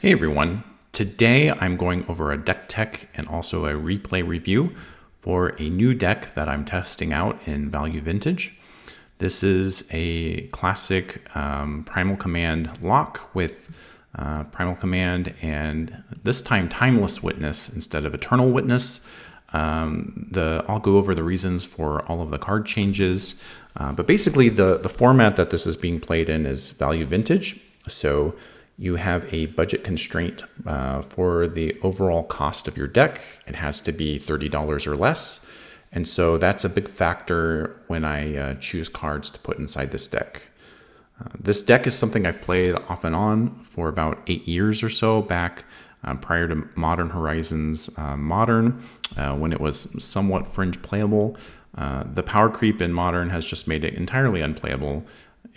Hey everyone, today I'm going over a deck tech and also a replay review for a new deck that I'm testing out in Value Vintage. This is a classic Primal Command lock with Primal Command and this time Timeless Witness instead of Eternal Witness. I'll go over the reasons for all of the card changes, but basically the format that this is being played in is Value Vintage. So you have a budget constraint for the overall cost of your deck. It has to be $30 or less. And so that's a big factor when I choose cards to put inside this deck. This deck is something I've played off and on for about 8 years or so back prior to Modern Horizons Modern, when it was somewhat fringe playable. The power creep in Modern has just made it entirely unplayable.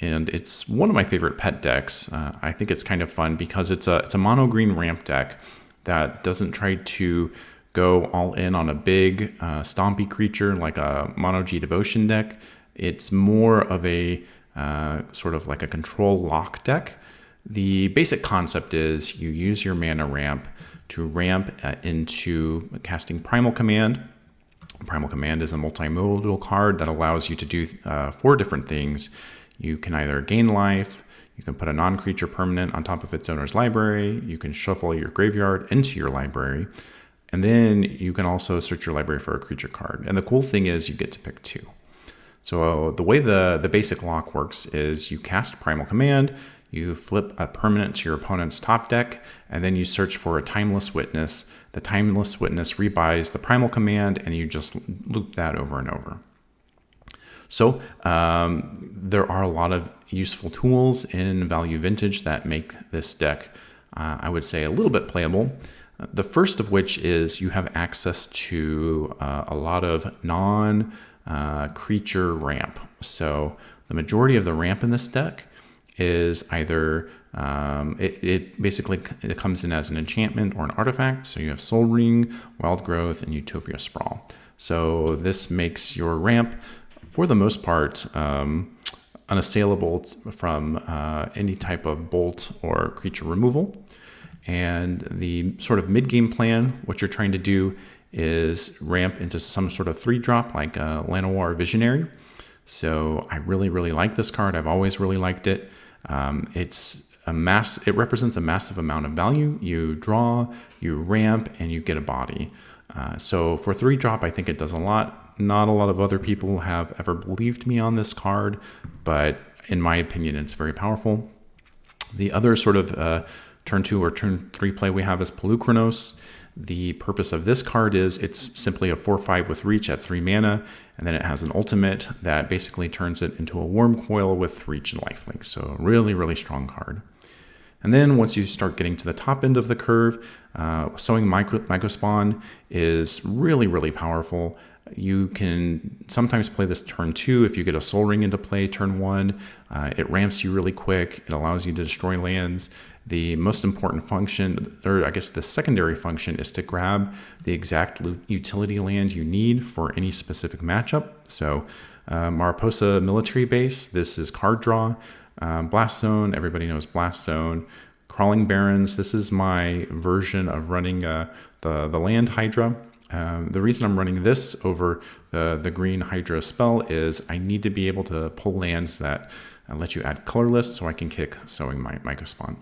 And it's one of my favorite pet decks. I think it's kind of fun because it's a mono green ramp deck that doesn't try to go all in on a big stompy creature like a mono G devotion deck. It's more of a sort of like a control lock deck. The basic concept is you use your mana ramp to ramp into casting Primal Command. Primal Command is a multimodal card that allows you to do 4 different things. You can either gain life, you can put a non-creature permanent on top of its owner's library, you can shuffle your graveyard into your library, and then you can also search your library for a creature card. And the cool thing is you get to pick 2. So the way the basic lock works is you cast Primal Command, you flip a permanent to your opponent's top deck, and then you search for a Timeless Witness. The Timeless Witness rebuys the Primal Command, and you just loop that over and over. So there are a lot of useful tools in Value Vintage that make this deck, I would say, a little bit playable. The first of which is you have access to a lot of non-creature ramp. So the majority of the ramp in this deck is either, it basically comes in as an enchantment or an artifact. So you have Soul Ring, Wild Growth, and Utopia Sprawl. So this makes your ramp, for the most part, unassailable from any type of bolt or creature removal. And the sort of mid-game plan, what you're trying to do is ramp into some sort of 3-drop like Llanowar Visionary. So I really, really like this card. I've always really liked it. It represents a massive amount of value. You draw, you ramp, and you get a body. So for 3-drop, I think it does a lot. Not a lot of other people have ever believed me on this card, but in my opinion, it's very powerful. The other sort of turn 2 or turn 3 play we have is Polukranos. The purpose of this card is it's simply a 4/5 with reach at 3 mana, and then it has an ultimate that basically turns it into a Worm Coil with reach and lifelink. So really, really strong card. And then once you start getting to the top end of the curve, Sowing Mycospawn is really, really powerful. You can sometimes play this turn 2 if you get a Soul Ring into play turn 1. It ramps you really quick. It allows you to destroy lands. The most important function, or I guess the secondary function, is to grab the exact utility land you need for any specific matchup. So Mariposa Military Base, this is card draw. Blast Zone, everybody knows Blast Zone. Crawling Barrens, this is my version of running the Land Hydra. The reason I'm running this over the green Hydra spell is I need to be able to pull lands that let you add colorless so I can kick Sowing Mycospawn.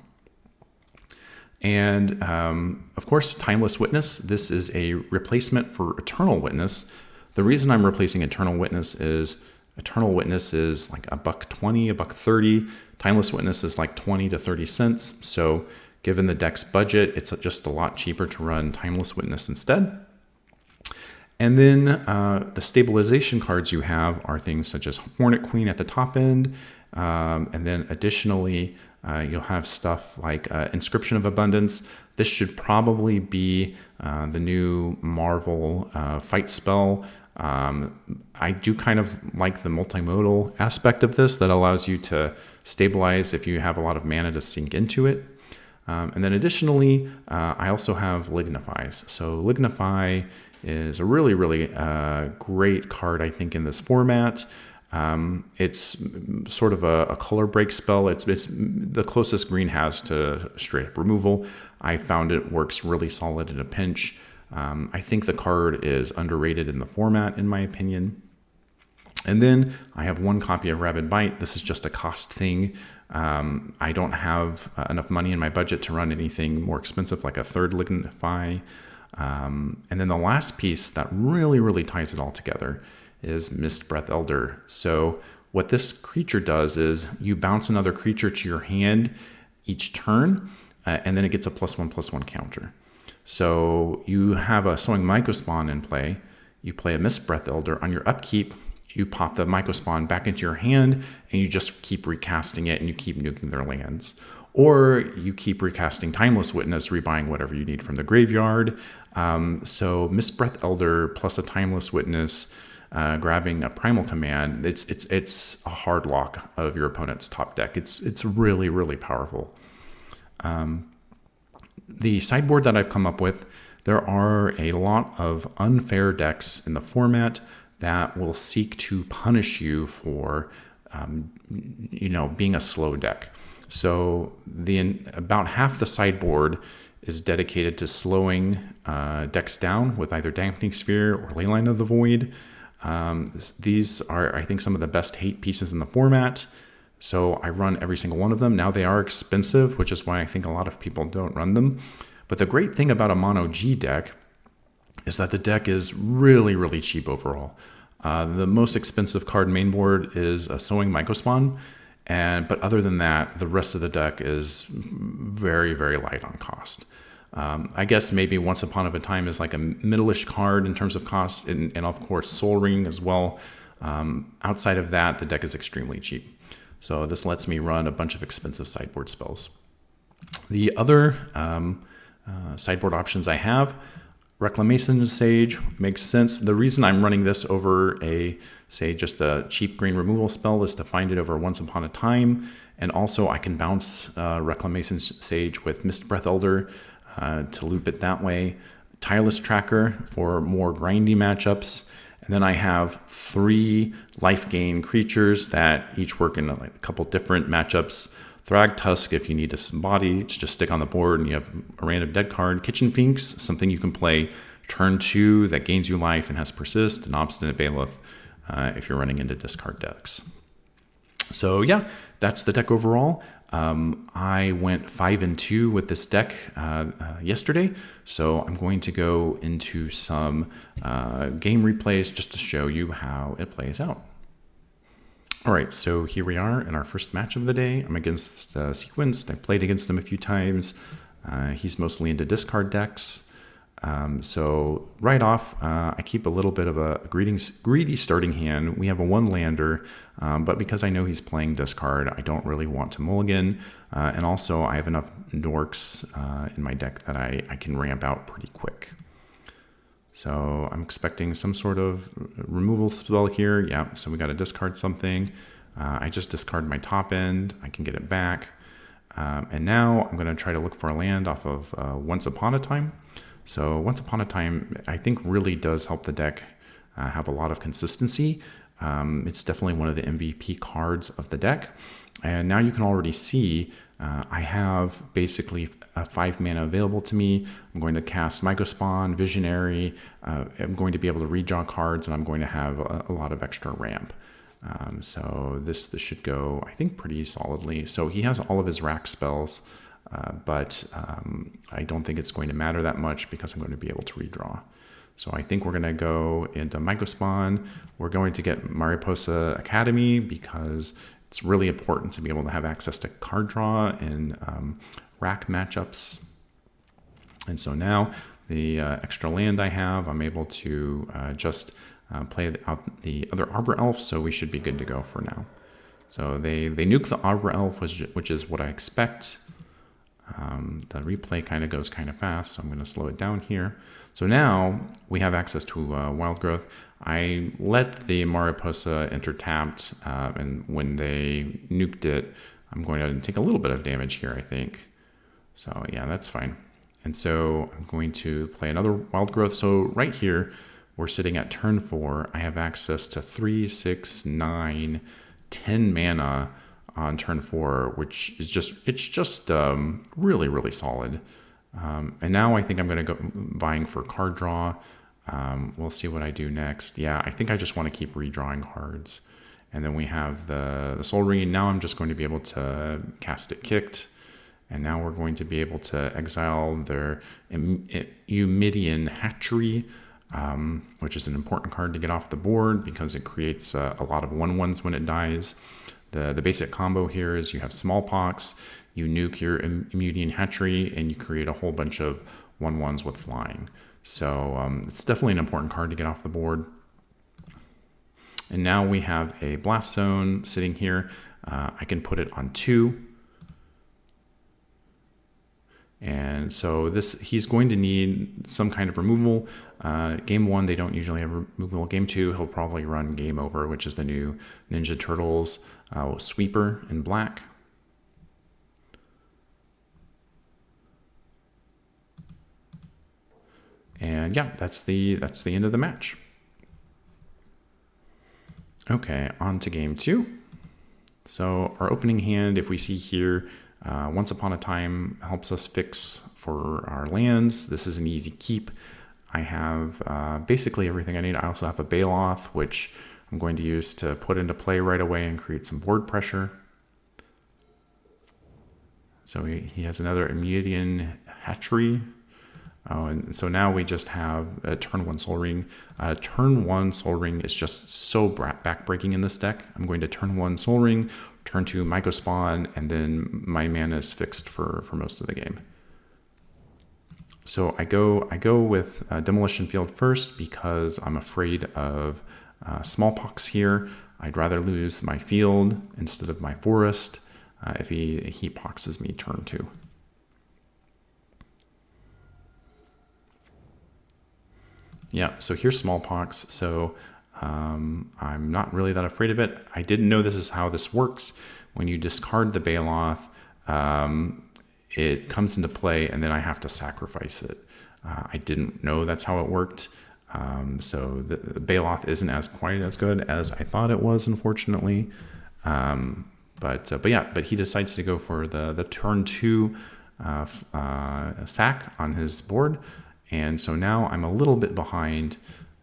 And of course, Timeless Witness. This is a replacement for Eternal Witness. The reason I'm replacing Eternal Witness is like $1.20, $1.30. Timeless Witness is like 20 to 30 cents. So given the deck's budget, it's just a lot cheaper to run Timeless Witness instead. And then the stabilization cards you have are things such as Hornet Queen at the top end. And then additionally, you'll have stuff like Inscription of Abundance. This should probably be the new Marvel fight spell. I do kind of like the multimodal aspect of this that allows you to stabilize if you have a lot of mana to sink into it. And then additionally, I also have Lignifies. So Lignify is a really, really great card, I think, in this format. It's sort of a color break spell. It's the closest green has to straight up removal. I found it works really solid in a pinch. I think the card is underrated in the format, in my opinion. And then I have one copy of Rabid Bite. This is just a cost thing. I don't have enough money in my budget to run anything more expensive like a third Lignify. And then the last piece that really, really ties it all together is Mist Breath Elder. So what this creature does is you bounce another creature to your hand each turn, and then it gets a +1/+1 counter. So you have a Sowing Mycospawn in play. You play a Mist Breath Elder. On your upkeep, you pop the Mycospawn back into your hand, and you just keep recasting it, and you keep nuking their lands. Or you keep recasting Timeless Witness, rebuying whatever you need from the graveyard. So Mist Breath Elder plus a Timeless Witness, grabbing a Primal Command, it's a hard lock of your opponent's top deck. It's really, really powerful. The sideboard that I've come up with, there are a lot of unfair decks in the format that will seek to punish you for, being a slow deck. So about half the sideboard is dedicated to slowing decks down with either Dampening Sphere or Leyline of the Void. These are, I think, some of the best hate pieces in the format. So I run every single one of them. Now they are expensive, which is why I think a lot of people don't run them. But the great thing about a mono G deck is that the deck is really, really cheap overall. The most expensive card main board is a Sowing Mycospawn. But other than that, the rest of the deck is very, very light on cost. I guess maybe Once Upon a Time is like a middle-ish card in terms of cost, and of course Soul Ring as well. Outside of that, the deck is extremely cheap. So this lets me run a bunch of expensive sideboard spells. The other sideboard options I have, Reclamation Sage makes sense. The reason I'm running this over just a cheap green removal spell is to find it over Once Upon a Time. And also I can bounce Reclamation Sage with Mist Breath Elder to loop it that way. Tireless Tracker for more grindy matchups. And then I have 3 life gain creatures that each work in a couple different matchups. Thrag Tusk, if you need to disembody, to just stick on the board and you have a random dead card. Kitchen Finks, something you can play turn 2 that gains you life and has Persist, and Obstinate Bailiff if you're running into discard decks. So yeah, that's the deck overall. I went 5-2 with this deck yesterday, so I'm going to go into some game replays just to show you how it plays out. All right, so here we are in our first match of the day. I'm against Sequenced. I played against him a few times. He's mostly into discard decks. So right off, I keep a little bit of a greedy starting hand. We have a 1-lander, but because I know he's playing discard, I don't really want to mulligan. And also I have enough dorks in my deck that I can ramp out pretty quick. So I'm expecting some sort of removal spell here. Yeah, so we got to discard something. I just discard my top end. I can get it back. And now I'm going to try to look for a land off of Once Upon a Time. So Once Upon a Time, I think, really does help the deck have a lot of consistency. It's definitely one of the MVP cards of the deck. And now you can already see I have basically 5 mana available to me. I'm going to cast Mycospawn, Visionary. I'm going to be able to redraw cards, and I'm going to have a lot of extra ramp. So this should go, I think, pretty solidly. So he has all of his rack spells, but I don't think it's going to matter that much because I'm going to be able to redraw. So I think we're going to go into Mycospawn. We're going to get Mariposa Academy because it's really important to be able to have access to card draw in rack matchups. And so now the extra land I have, I'm able to just play out the other Arbor Elf, so we should be good to go for now. So they nuke the Arbor Elf, which is what I expect. The replay kind of goes kind of fast, so I'm going to slow it down here. So now we have access to Wild Growth. I let the Mariposa enter tapped, and when they nuked it, I'm going to take a little bit of damage here, I think. So yeah, that's fine. And so I'm going to play another Wild Growth. So right here, we're sitting at turn 4. I have access to 3, 6, 9, 10 mana on turn 4, which is just really, really solid. And now I think I'm going to go vying for card draw. We'll see what I do next. Yeah, I think I just want to keep redrawing cards. And then we have the Soul Ring. Now I'm just going to be able to cast it kicked. And now we're going to be able to exile their Eumidian Hatchery, which is an important card to get off the board because it creates a lot of 1/1s when it dies. The basic combo here is you have Smallpox, you nuke your Eumidian Hatchery, and you create a whole bunch of 1/1s with flying. So it's definitely an important card to get off the board. And now we have a Blast Zone sitting here. I can put it on 2. And so he's going to need some kind of removal. Game 1, they don't usually have removal. Game 2, he'll probably run Game Over, which is the new Ninja Turtles Sweeper in black. And yeah, that's the end of the match. Okay, on to Game 2. So our opening hand, if we see here, Once Upon a Time helps us fix for our lands. This is an easy keep. I have basically everything I need. I also have a Baloth, which I'm going to use to put into play right away and create some board pressure. So he has another Eumidian Hatchery. Oh, and so now we just have a turn 1 Soul Ring. Turn 1 Soul Ring is just so backbreaking in this deck. I'm going to turn 1 Soul Ring, turn 2 Mycospawn, and then my mana is fixed for most of the game. So I go with Demolition Field first because I'm afraid of Smallpox here. I'd rather lose my field instead of my forest if he poxes me turn 2. Yeah, so here's Smallpox. So I'm not really that afraid of it. I didn't know this is how this works. When you discard the Baloth, it comes into play and then I have to sacrifice it. I didn't know that's how it worked. So the Baloth isn't as quite as good as I thought it was, unfortunately. But he decides to go for the turn 2 sack on his board. And so now I'm a little bit behind,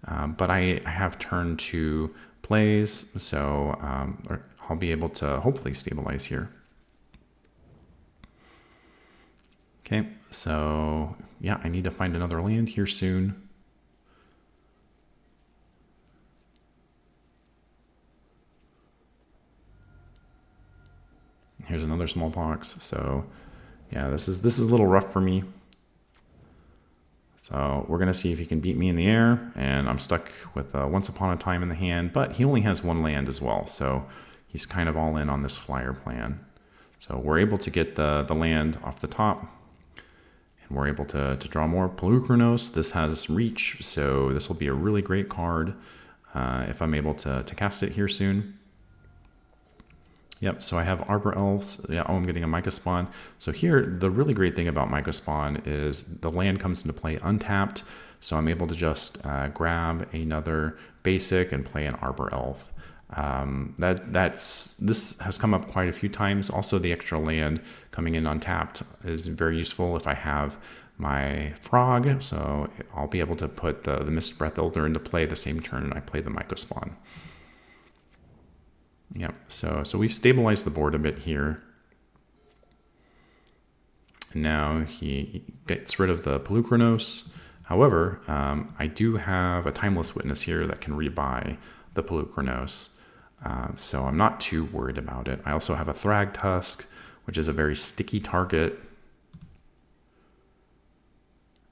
but I have turn 2 plays, so I'll be able to hopefully stabilize here. Okay, so yeah, I need to find another land here soon. Here's another Smallpox. So yeah, this is a little rough for me. So we're going to see if he can beat me in the air, and I'm stuck with Once Upon a Time in the hand, but he only has 1 land as well, so he's kind of all in on this flyer plan. So we're able to get the land off the top, and we're able to draw more. Pelucranos, this has reach, so this will be a really great card if I'm able to cast it here soon. Yep, so I have Arbor Elves. Yeah, I'm getting a Mycospawn. So here, the really great thing about Mycospawn is the land comes into play untapped, so I'm able to just grab another basic and play an Arbor Elf. This has come up quite a few times. Also, the extra land coming in untapped is very useful if I have my Frog, so I'll be able to put the Mist Breath Elder into play the same turn I play the Mycospawn. Yeah, so we've stabilized the board a bit here. And now he gets rid of the Pelucranos. However, I do have a Timeless Witness here that can rebuy the Pelucranos. So I'm not too worried about it. I also have a Thragtusk, which is a very sticky target.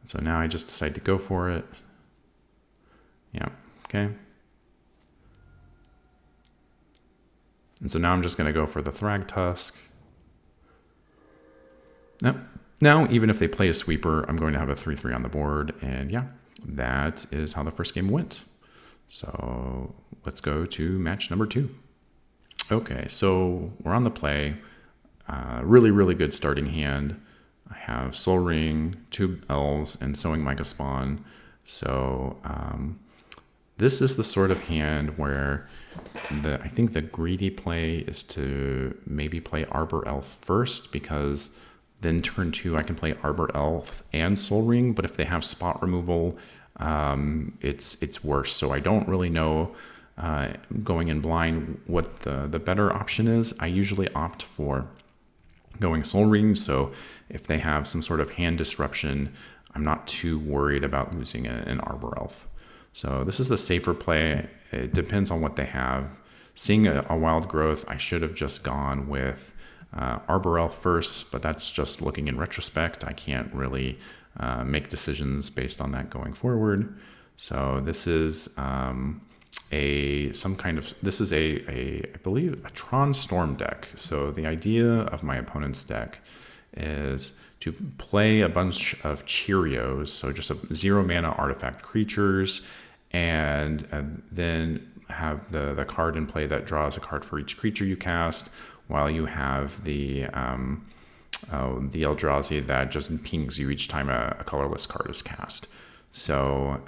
So now I just decide to go for it. Yeah, okay. And so now I'm just going to go for the Thragtusk. Now, even if they play a sweeper, I'm going to have a 3/3 on the board. And yeah, that is how the first game went. So let's go to match number 2. Okay, so we're on the play. Really, really good starting hand. I have Soul Ring, 2 Elves, and Sowing Mycospawn. So this is the sort of hand where I think the greedy play is to maybe play Arbor Elf first, because then turn 2 I can play Arbor Elf and Soul Ring, but if they have spot removal, it's worse. So I don't really know, going in blind, what the better option is. I usually opt for going Soul Ring, so if they have some sort of hand disruption, I'm not too worried about losing an Arbor Elf. So this is the safer play. It depends on what they have. Seeing a wild growth, I should have just gone with Arbor Elf first, but that's just looking in retrospect. I can't really make decisions based on that going forward. So this is I believe a Tron Storm deck. So the idea of my opponent's deck is to play a bunch of Cheerios, so just 0 mana artifact creatures, and then have the card in play that draws a card for each creature you cast, while you have the Eldrazi that just pings you each time a colorless card is cast. So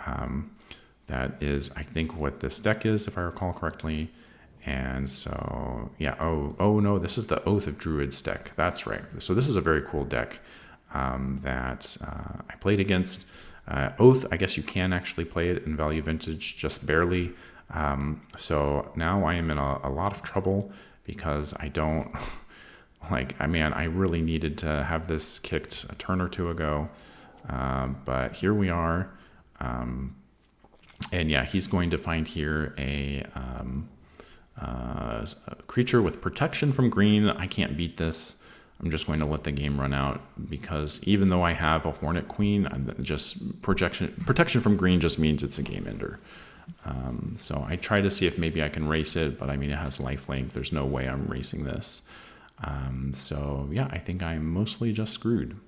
that is, I think, what this deck is, if I recall correctly. And so, yeah, oh no, this is the Oath of Druids deck. That's right. So this is a very cool deck that I played against. Oath, I guess you can actually play it in Value Vintage, just barely. So now I am in a lot of trouble, because I don't, I really needed to have this kicked a turn or two ago. But here we are. And yeah, he's going to find here a creature with protection from green. I can't beat this. I'm just going to let the game run out, because even though I have a Hornet Queen, just protection from green just means it's a game ender. So I try to see if maybe I can race it, but I mean, it has lifelink. There's no way I'm racing this. So yeah, I think I'm mostly just screwed.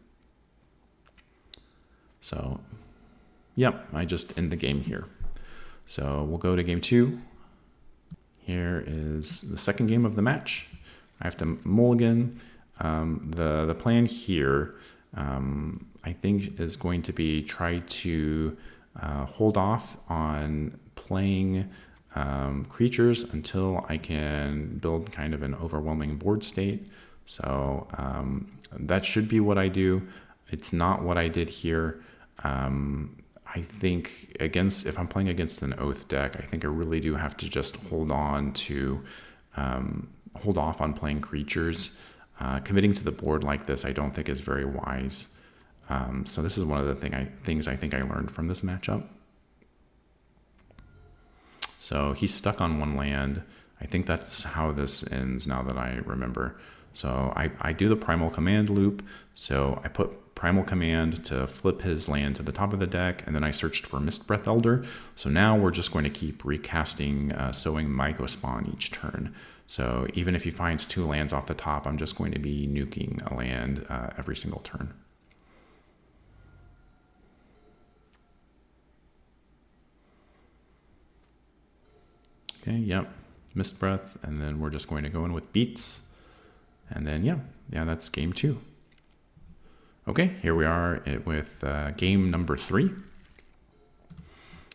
So yep, I just end the game here. So we'll go to game 2. Here is the second game of the match. I have to mulligan. The plan here, I think, is going to be try to hold off on playing creatures until I can build kind of an overwhelming board state. So that should be what I do. It's not what I did here. I think if I'm playing against an Oath deck, I think I really do have to just hold off on playing creatures. Committing to the board like this, I don't think is very wise. So this is one of the things I think I learned from this matchup. So he's stuck on 1 land. I think that's how this ends, now that I remember. So I do the Primal Command loop. So I put Primal Command to flip his land to the top of the deck, and then I searched for Mistbreath Elder. So now we're just going to keep recasting Sowing Mycospawn each turn. So even if he finds 2 lands off the top, I'm just going to be nuking a land every single turn. Okay, yep, Mistbreath, and then we're just going to go in with Beats. And then, yeah, that's game 2. Okay, here we are with game number 3.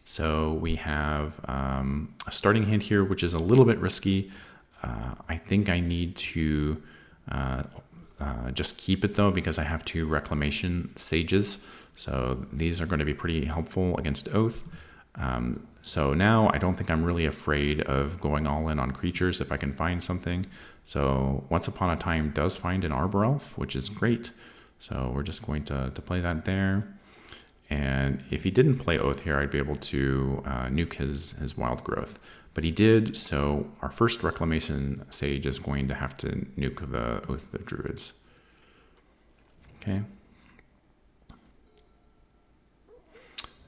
So we have a starting hand here, which is a little bit risky. I think I need to just keep it, though, because I have 2 Reclamation Sages. So these are going to be pretty helpful against Oath. So now I don't think I'm really afraid of going all in on creatures if I can find something. So Once Upon a Time does find an Arbor Elf, which is great. So we're just going to play that there. And if he didn't play Oath here, I'd be able to nuke his Wild Growth. But he did, so our first Reclamation Sage is going to have to nuke the Oath of Druids. Okay.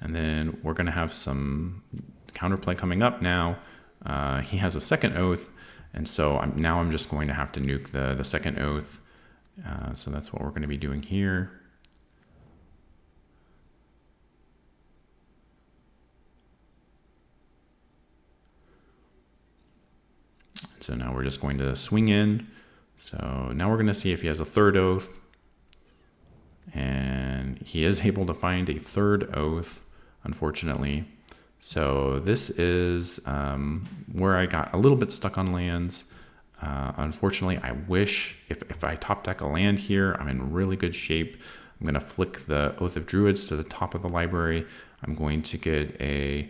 And then we're going to have some counterplay coming up now. He has a second Oath, and so I'm just going to have to nuke the second Oath. So that's what we're going to be doing here. So now we're just going to swing in. So now we're going to see if he has a third Oath. And he is able to find a third Oath, unfortunately. So this is where I got a little bit stuck on lands. Unfortunately, I wish if I top deck a land here, I'm in really good shape. I'm going to flick the Oath of Druids to the top of the library. I'm going to get a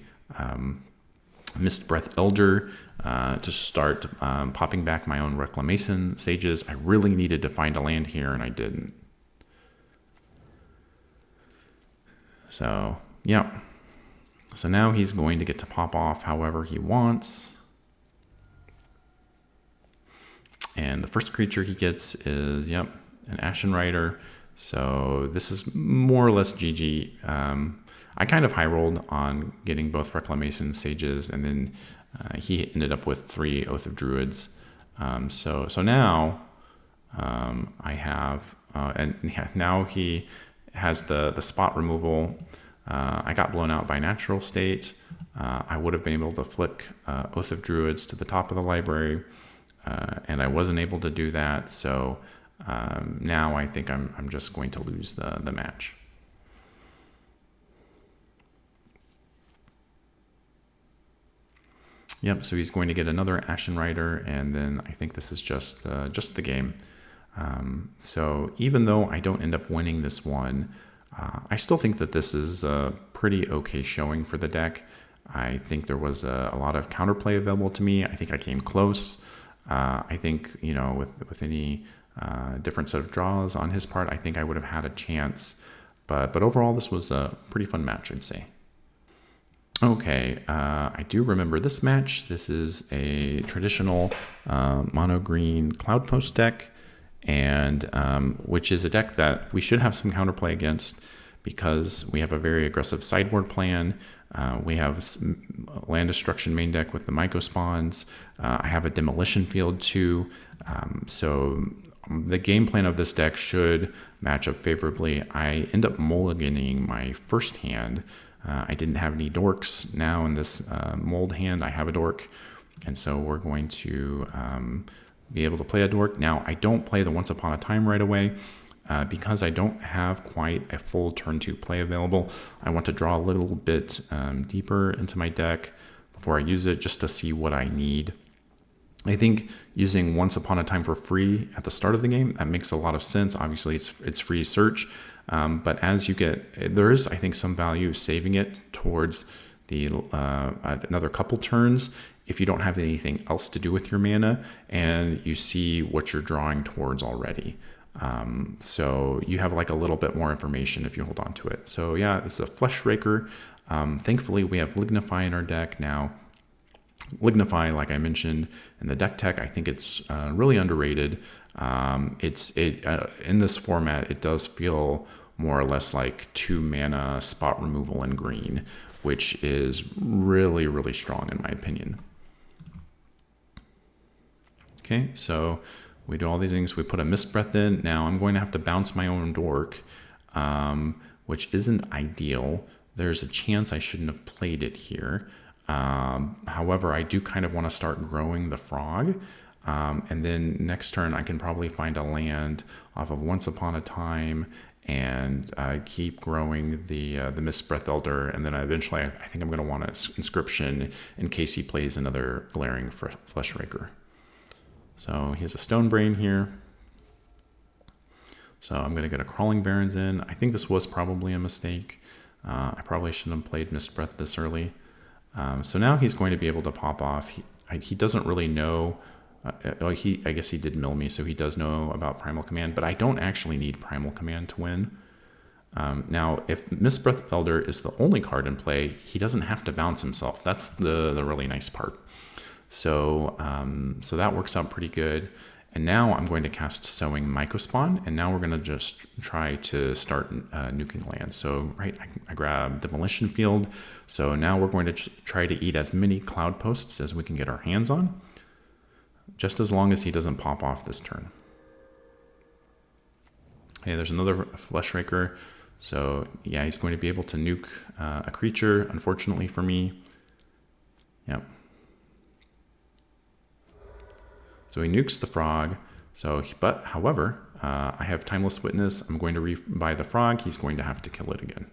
Mist Breath Elder to start popping back my own Reclamation Sages. I really needed to find a land here, and I didn't. So, yeah. So now he's going to get to pop off however he wants. And the first creature he gets is, yep, an Ashen Rider. So this is more or less GG. I kind of high rolled on getting both Reclamation Sages, and then he ended up with 3 Oath of Druids. So now I have, and yeah, now he has the spot removal. I got blown out by Natural State. I would have been able to flick Oath of Druids to the top of the library, and I wasn't able to do that. So now I think I'm just going to lose the match. Yep, so he's going to get another Ashen Rider, and then I think this is just the game. So even though I don't end up winning this one, I still think that this is a pretty okay showing for the deck. I think there was a lot of counterplay available to me. I think I came close. I think, you know, with any different set of draws on his part, I think I would have had a chance. But overall, this was a pretty fun match, I'd say. Okay, I do remember this match. This is a traditional mono green Cloud Post deck, and which is a deck that we should have some counterplay against because we have a very aggressive sideboard plan. We have land destruction main deck with the Myco spawns. I have a demolition field too. So the game plan of this deck should match up favorably. I end up mulliganing my first hand. I didn't have any dorks. Now in this mold hand, I have a dork. And so we're going to be able to play a dork. Now, I don't play the Once Upon a Time right away because I don't have quite a full turn 2 play available. I want to draw a little bit deeper into my deck before I use it just to see what I need. I think using Once Upon a Time for free at the start of the game, that makes a lot of sense. Obviously, it's free search. But as you get, there is, I think, some value saving it towards the another couple turns if you don't have anything else to do with your mana and you see what you're drawing towards already. So you have like a little bit more information if you hold on to it. So yeah, it's a Flesh Raker. Thankfully, we have Lignify in our deck now. Lignify, like I mentioned in the deck tech, I think it's really underrated. In this format, it does feel more or less like 2 mana spot removal in green, which is really, really strong in my opinion. Okay, so we do all these things. We put a Mist Breath in. Now I'm going to have to bounce my own dork, which isn't ideal. There's a chance I shouldn't have played it here. However, I do kind of want to start growing the frog. And then next turn, I can probably find a land off of Once Upon a Time and keep growing the Mist Breath Elder. And then eventually, I think I'm going to want an Inscription in case he plays another Glaring Flesh Raker. So he has a Stone Brain here. So I'm going to get a Crawling Barrens in. I think this was probably a mistake. I probably shouldn't have played Mist Breath this early. So now he's going to be able to pop off. He doesn't really know. I guess he did mill me, so he does know about Primal Command, but I don't actually need Primal Command to win. Now, if Mist Breath Elder is the only card in play, he doesn't have to bounce himself. That's the really nice part. So so that works out pretty good. And now I'm going to cast Sowing Mycospawn, and now we're going to just try to start nuking lands. So I grab Demolition Field. So now we're going to try to eat as many Cloud Posts as we can get our hands on, just as long as he doesn't pop off this turn. Okay, there's another Flesh Raker. So yeah, he's going to be able to nuke a creature, unfortunately for me. Yep. So he nukes the frog. But however, I have Timeless Witness. I'm going to rebuy the frog. He's going to have to kill it again.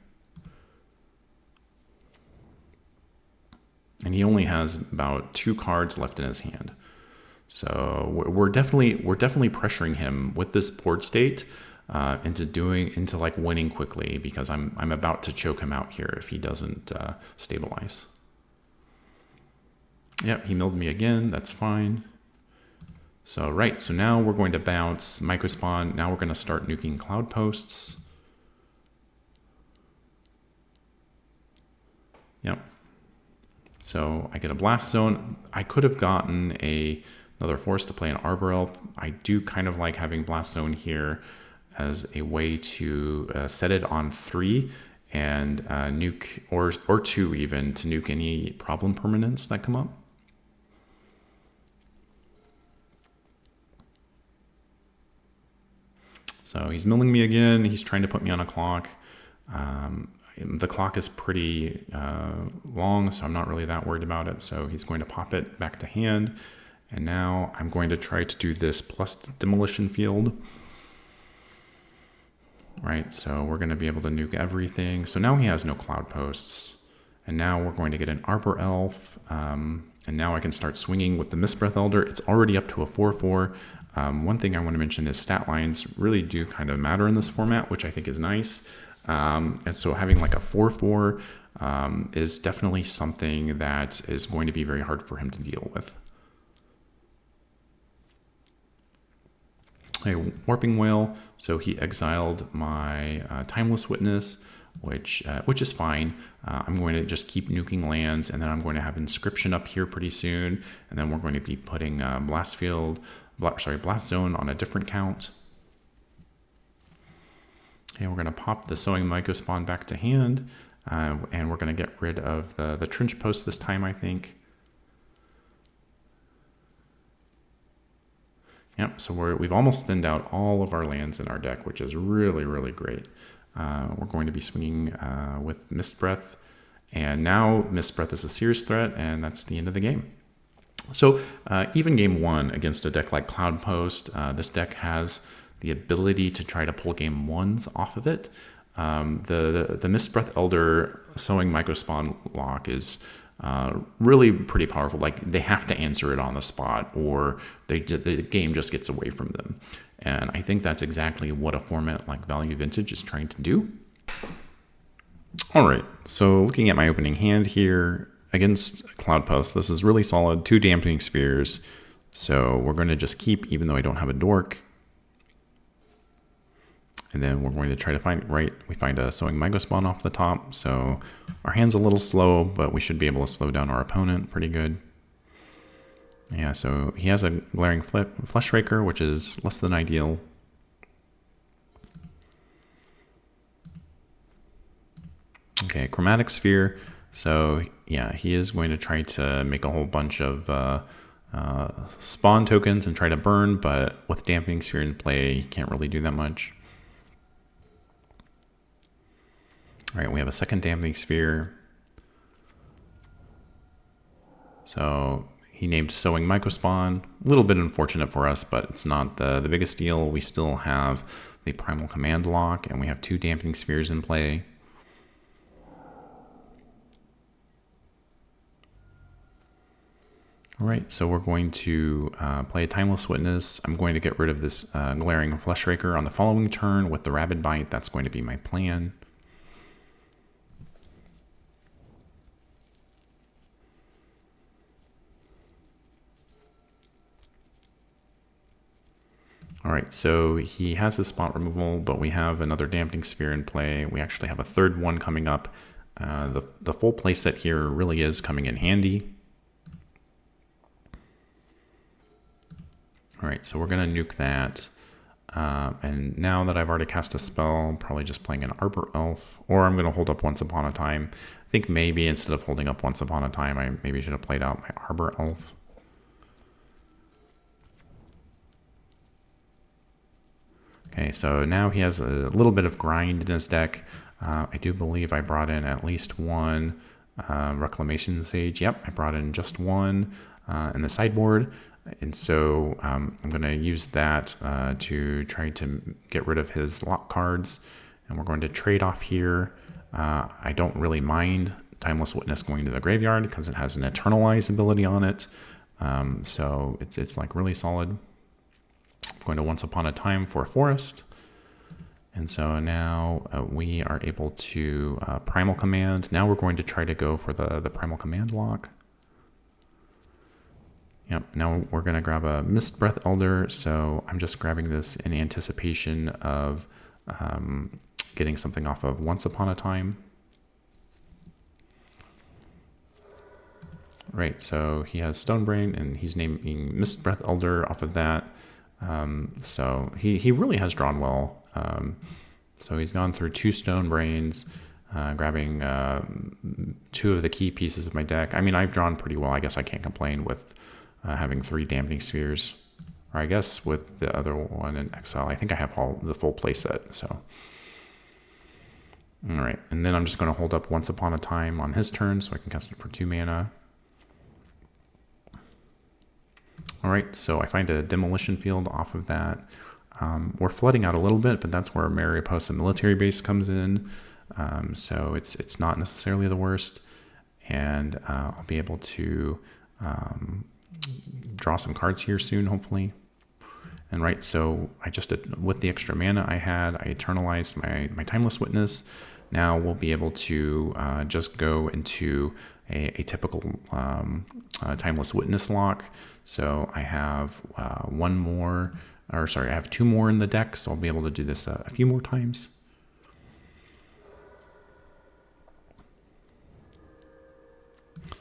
And he only has about 2 cards left in his hand. So we're definitely pressuring him with this board state into like winning quickly, because I'm about to choke him out here if he doesn't stabilize. Yep, he milled me again. That's fine. So right, so now we're going to bounce Microspawn. Now we're going to start nuking Cloud Posts. Yep. So I get a Blast Zone. I could have gotten another force to play an Arbor Elf. I do kind of like having Blast Zone here as a way to set it on 3 and nuke, or 2 even, to nuke any problem permanents that come up. So he's milling me again. He's trying to put me on a clock. The clock is pretty long, so I'm not really that worried about it. So he's going to pop it back to hand. And now I'm going to try to do this plus Demolition Field. Right, so we're going to be able to nuke everything. So now he has no Cloud Posts. And now we're going to get an Arbor Elf. And now I can start swinging with the Mistbreath Elder. It's already up to a 4/4. One thing I want to mention is stat lines really do kind of matter in this format, which I think is nice. And so having like a 4/4 is definitely something that is going to be very hard for him to deal with. A Warping Whale, so he exiled my Timeless Witness, which is fine. I'm going to just keep nuking lands, and then I'm going to have Inscription up here pretty soon, and then we're going to be putting Blast Zone on a different count. And we're going to pop the Sowing Microspawn back to hand, and we're going to get rid of the Trench Post this time, I think. Yep, so we've almost thinned out all of our lands in our deck, which is really, really great. We're going to be swinging with Mistbreath, and now Mistbreath is a serious threat, and that's the end of the game. So even game 1 against a deck like Cloud Post, this deck has the ability to try to pull game 1s off of it. The Mistbreath Elder Sowing Microspawn lock is really pretty powerful. Like, they have to answer it on the spot, or the game just gets away from them. And I think that's exactly what a format like Value Vintage is trying to do. All right, so looking at my opening hand here against Cloud Post, this is really solid. 2 Dampening Spheres. So we're going to just keep, even though I don't have a Dork. And then we're going to try to find, we find a Sowing Microspawn off the top. So our hand's a little slow, but we should be able to slow down our opponent pretty good. Yeah, so he has a Glaring Fleshraker, which is less than ideal. Okay, Chromatic Sphere. So yeah, he is going to try to make a whole bunch of spawn tokens and try to burn, but with Dampening Sphere in play, he can't really do that much. All right, we have a second Dampening Sphere. So he named Sowing Microspawn. A little bit unfortunate for us, but it's not the biggest deal. We still have the Primal Command lock, and we have 2 Dampening Spheres in play. All right, so we're going to play a Timeless Witness. I'm going to get rid of this Glaring Fleshraker on the following turn with the Rabid Bite. That's going to be my plan. All right, so he has his spot removal, but we have another Dampening Sphere in play. We actually have a third one coming up. The full play set here really is coming in handy. All right, so we're going to nuke that. And now that I've already cast a spell, I'm probably just playing an Arbor Elf, or I'm going to hold up Once Upon a Time. I think maybe instead of holding up Once Upon a Time, I maybe should have played out my Arbor Elf. Okay, so now he has a little bit of grind in his deck. I do believe I brought in at least one Reclamation Sage. Yep, I brought in just one in the sideboard. And so I'm going to use that to try to get rid of his lock cards. And we're going to trade off here. I don't really mind Timeless Witness going to the graveyard because it has an Eternalize ability on it. So it's like really solid. I'm going to Once Upon a Time for a Forest. And so now we are able to Primal Command. Now we're going to try to go for the Primal Command lock. Yep, now we're going to grab a Mist Breath Elder. So I'm just grabbing this in anticipation of getting something off of Once Upon a Time. Right, so he has Stonebrain, and he's naming Mist Breath Elder off of that. So he really has drawn well. So he's gone through 2 Stonebrains, grabbing 2 of the key pieces of my deck. I mean, I've drawn pretty well. I guess I can't complain with having 3 Dampening Spheres. Or I guess with the other one in Exile, I think I have the full playset. So, all right, and then I'm just going to hold up Once Upon a Time on his turn, so I can cast it for 2 mana. All right, so I find a Demolition Field off of that. We're flooding out a little bit, but that's where Mariposa Military Base comes in. So it's not necessarily the worst, and I'll be able to draw some cards here soon, hopefully. And right, so I just did, with the extra mana I had, I eternalized my Timeless Witness. Now we'll be able to just go into a typical Timeless Witness lock. So I have I have 2 more in the deck, so I'll be able to do this a few more times.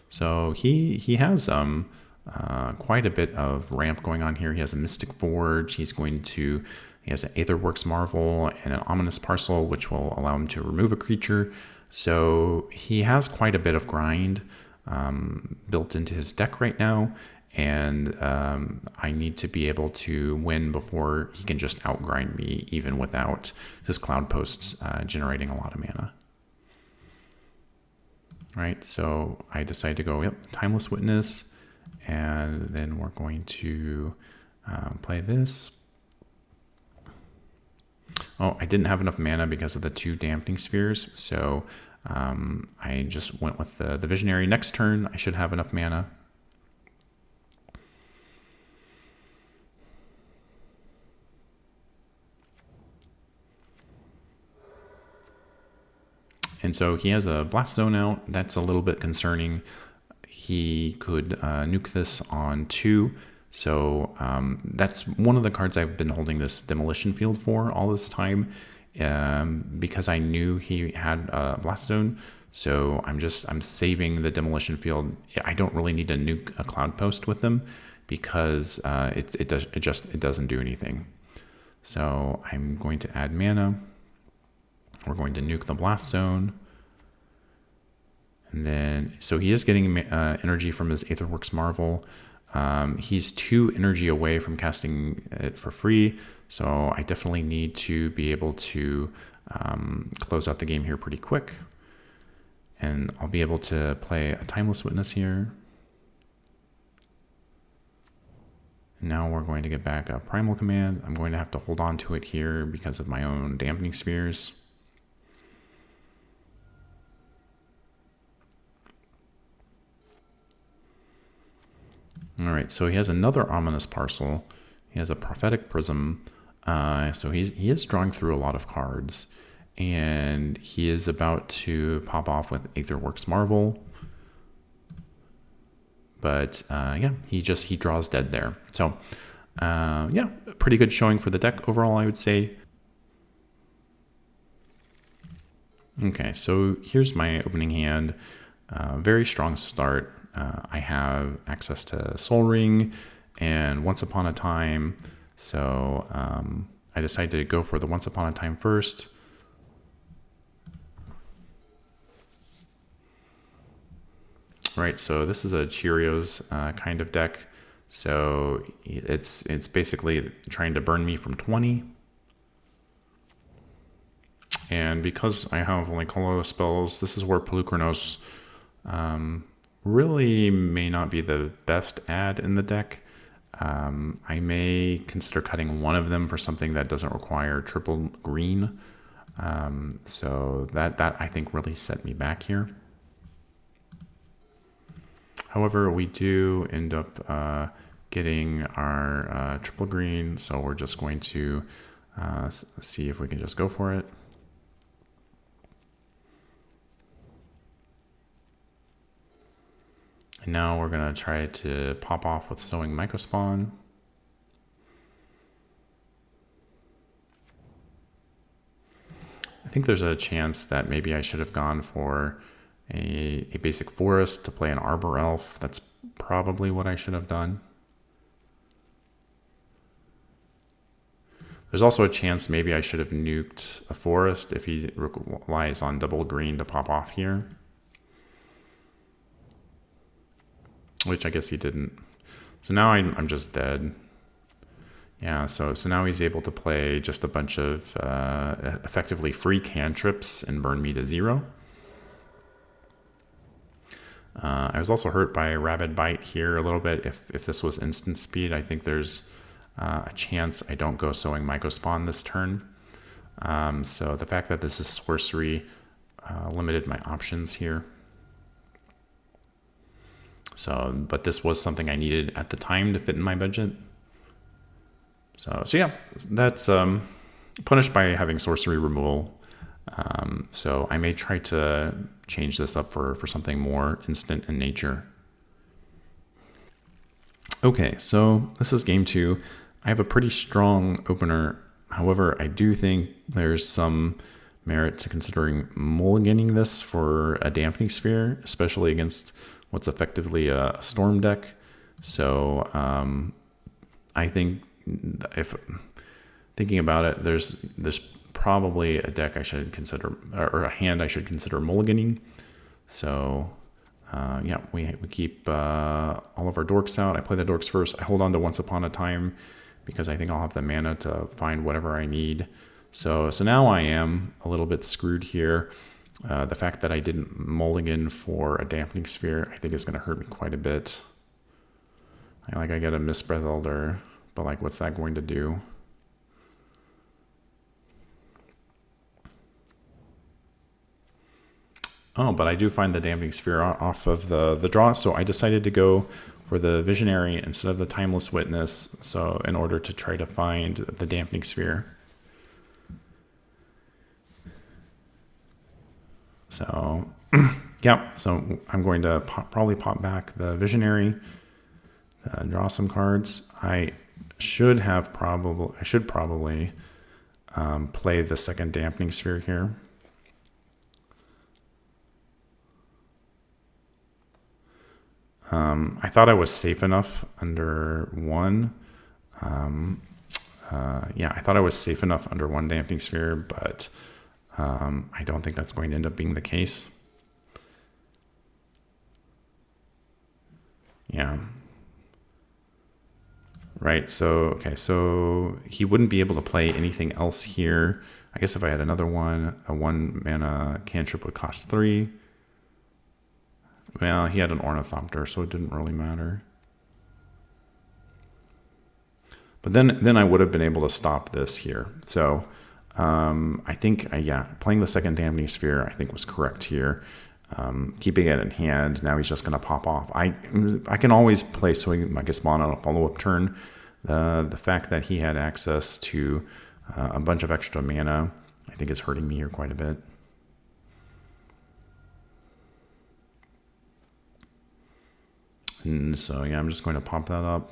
So he has quite a bit of ramp going on here. He has a Mystic Forge. He has an Aetherworks Marvel and an Ominous Parcel, which will allow him to remove a creature. So he has quite a bit of grind built into his deck right now. And I need to be able to win before he can just outgrind me, even without his Cloud Posts generating a lot of mana. Right, so I decided to go, Timeless Witness, and then we're going to play this. Oh, I didn't have enough mana because of the 2 Dampening Spheres, so I just went with the Visionary. Next turn, I should have enough mana. And so he has a Blast Zone out. That's a little bit concerning. He could nuke this on 2. So that's one of the cards I've been holding this Demolition Field for all this time, because I knew he had Blast Zone. So I'm saving the Demolition Field. I don't really need to nuke a Cloud Post with them because it doesn't do anything. So I'm going to add mana. We're going to nuke the Blast Zone. And then, so he is getting energy from his Aetherworks Marvel. He's 2 energy away from casting it for free. So I definitely need to be able to close out the game here pretty quick. And I'll be able to play a Timeless Witness here. And now we're going to get back a Primal Command. I'm going to have to hold on to it here because of my own Dampening Spheres. All right, so he has another Ominous Parcel. He has a Prophetic Prism. So he is drawing through a lot of cards. And he is about to pop off with Aetherworks Marvel. But yeah, he draws dead there. So yeah, pretty good showing for the deck overall, I would say. Okay, so here's my opening hand. Very strong start. I have access to Soul Ring and Once Upon a Time. So I decided to go for the Once Upon a Time first. Right, so this is a Cheerios kind of deck. So it's basically trying to burn me from 20. And because I have only colorless spells, this is where Polukranos really may not be the best add in the deck. I may consider cutting one of them for something that doesn't require triple green. So that I think really set me back here. However, we do end up getting our triple green, so we're just going to see if we can just go for it. And now we're going to try to pop off with Sowing Mycospawn. I think there's a chance that maybe I should have gone for a basic forest to play an Arbor Elf. That's probably what I should have done. There's also a chance maybe I should have nuked a forest if he relies on double green to pop off here. Which I guess he didn't. So now I'm just dead. Yeah, so now he's able to play just a bunch of effectively free cantrips and burn me to 0. I was also hurt by Rabid Bite here a little bit. If this was instant speed, I think there's a chance I don't go Sowing Mycospawn this turn. So the fact that this is sorcery limited my options here. So, but this was something I needed at the time to fit in my budget. So yeah, that's punished by having sorcery removal. So I may try to change this up for something more instant in nature. Okay, so this is game 2. I have a pretty strong opener. However, I do think there's some merit to considering mulliganing this for a Dampening Sphere, especially against what's effectively a Storm deck. So I think if thinking about it, there's probably a deck I should consider, or a hand I should consider mulliganing. So yeah, we keep all of our dorks out. I play the dorks first. I hold on to Once Upon a Time because I think I'll have the mana to find whatever I need. So now I am a little bit screwed here. The fact that I didn't mulligan for a Dampening Sphere, I think is going to hurt me quite a bit. I get a Mistbreath Elder, but like, what's that going to do? Oh, but I do find the Dampening Sphere off of the draw, so I decided to go for the Visionary instead of the Timeless Witness, so in order to try to find the Dampening Sphere. So, yeah, so I'm going to probably pop back the Visionary, draw some cards. I should probably play the second Dampening Sphere here. I thought I was safe enough under 1. Yeah, I thought I was safe enough under 1 Dampening Sphere, but I don't think that's going to end up being the case. Yeah. Right, so, okay, so he wouldn't be able to play anything else here. I guess if I had another one, a 1 mana cantrip would cost 3. Well, he had an Ornithopter, so it didn't really matter. But then I would have been able to stop this here. So I think, yeah, playing the second Dampening Sphere, I think was correct here. Keeping it in hand, now he's just going to pop off. I can always play Sowing Mycospawn on a follow-up turn. The fact that he had access to a bunch of extra mana, I think is hurting me here quite a bit. And so, yeah, I'm just going to pop that up.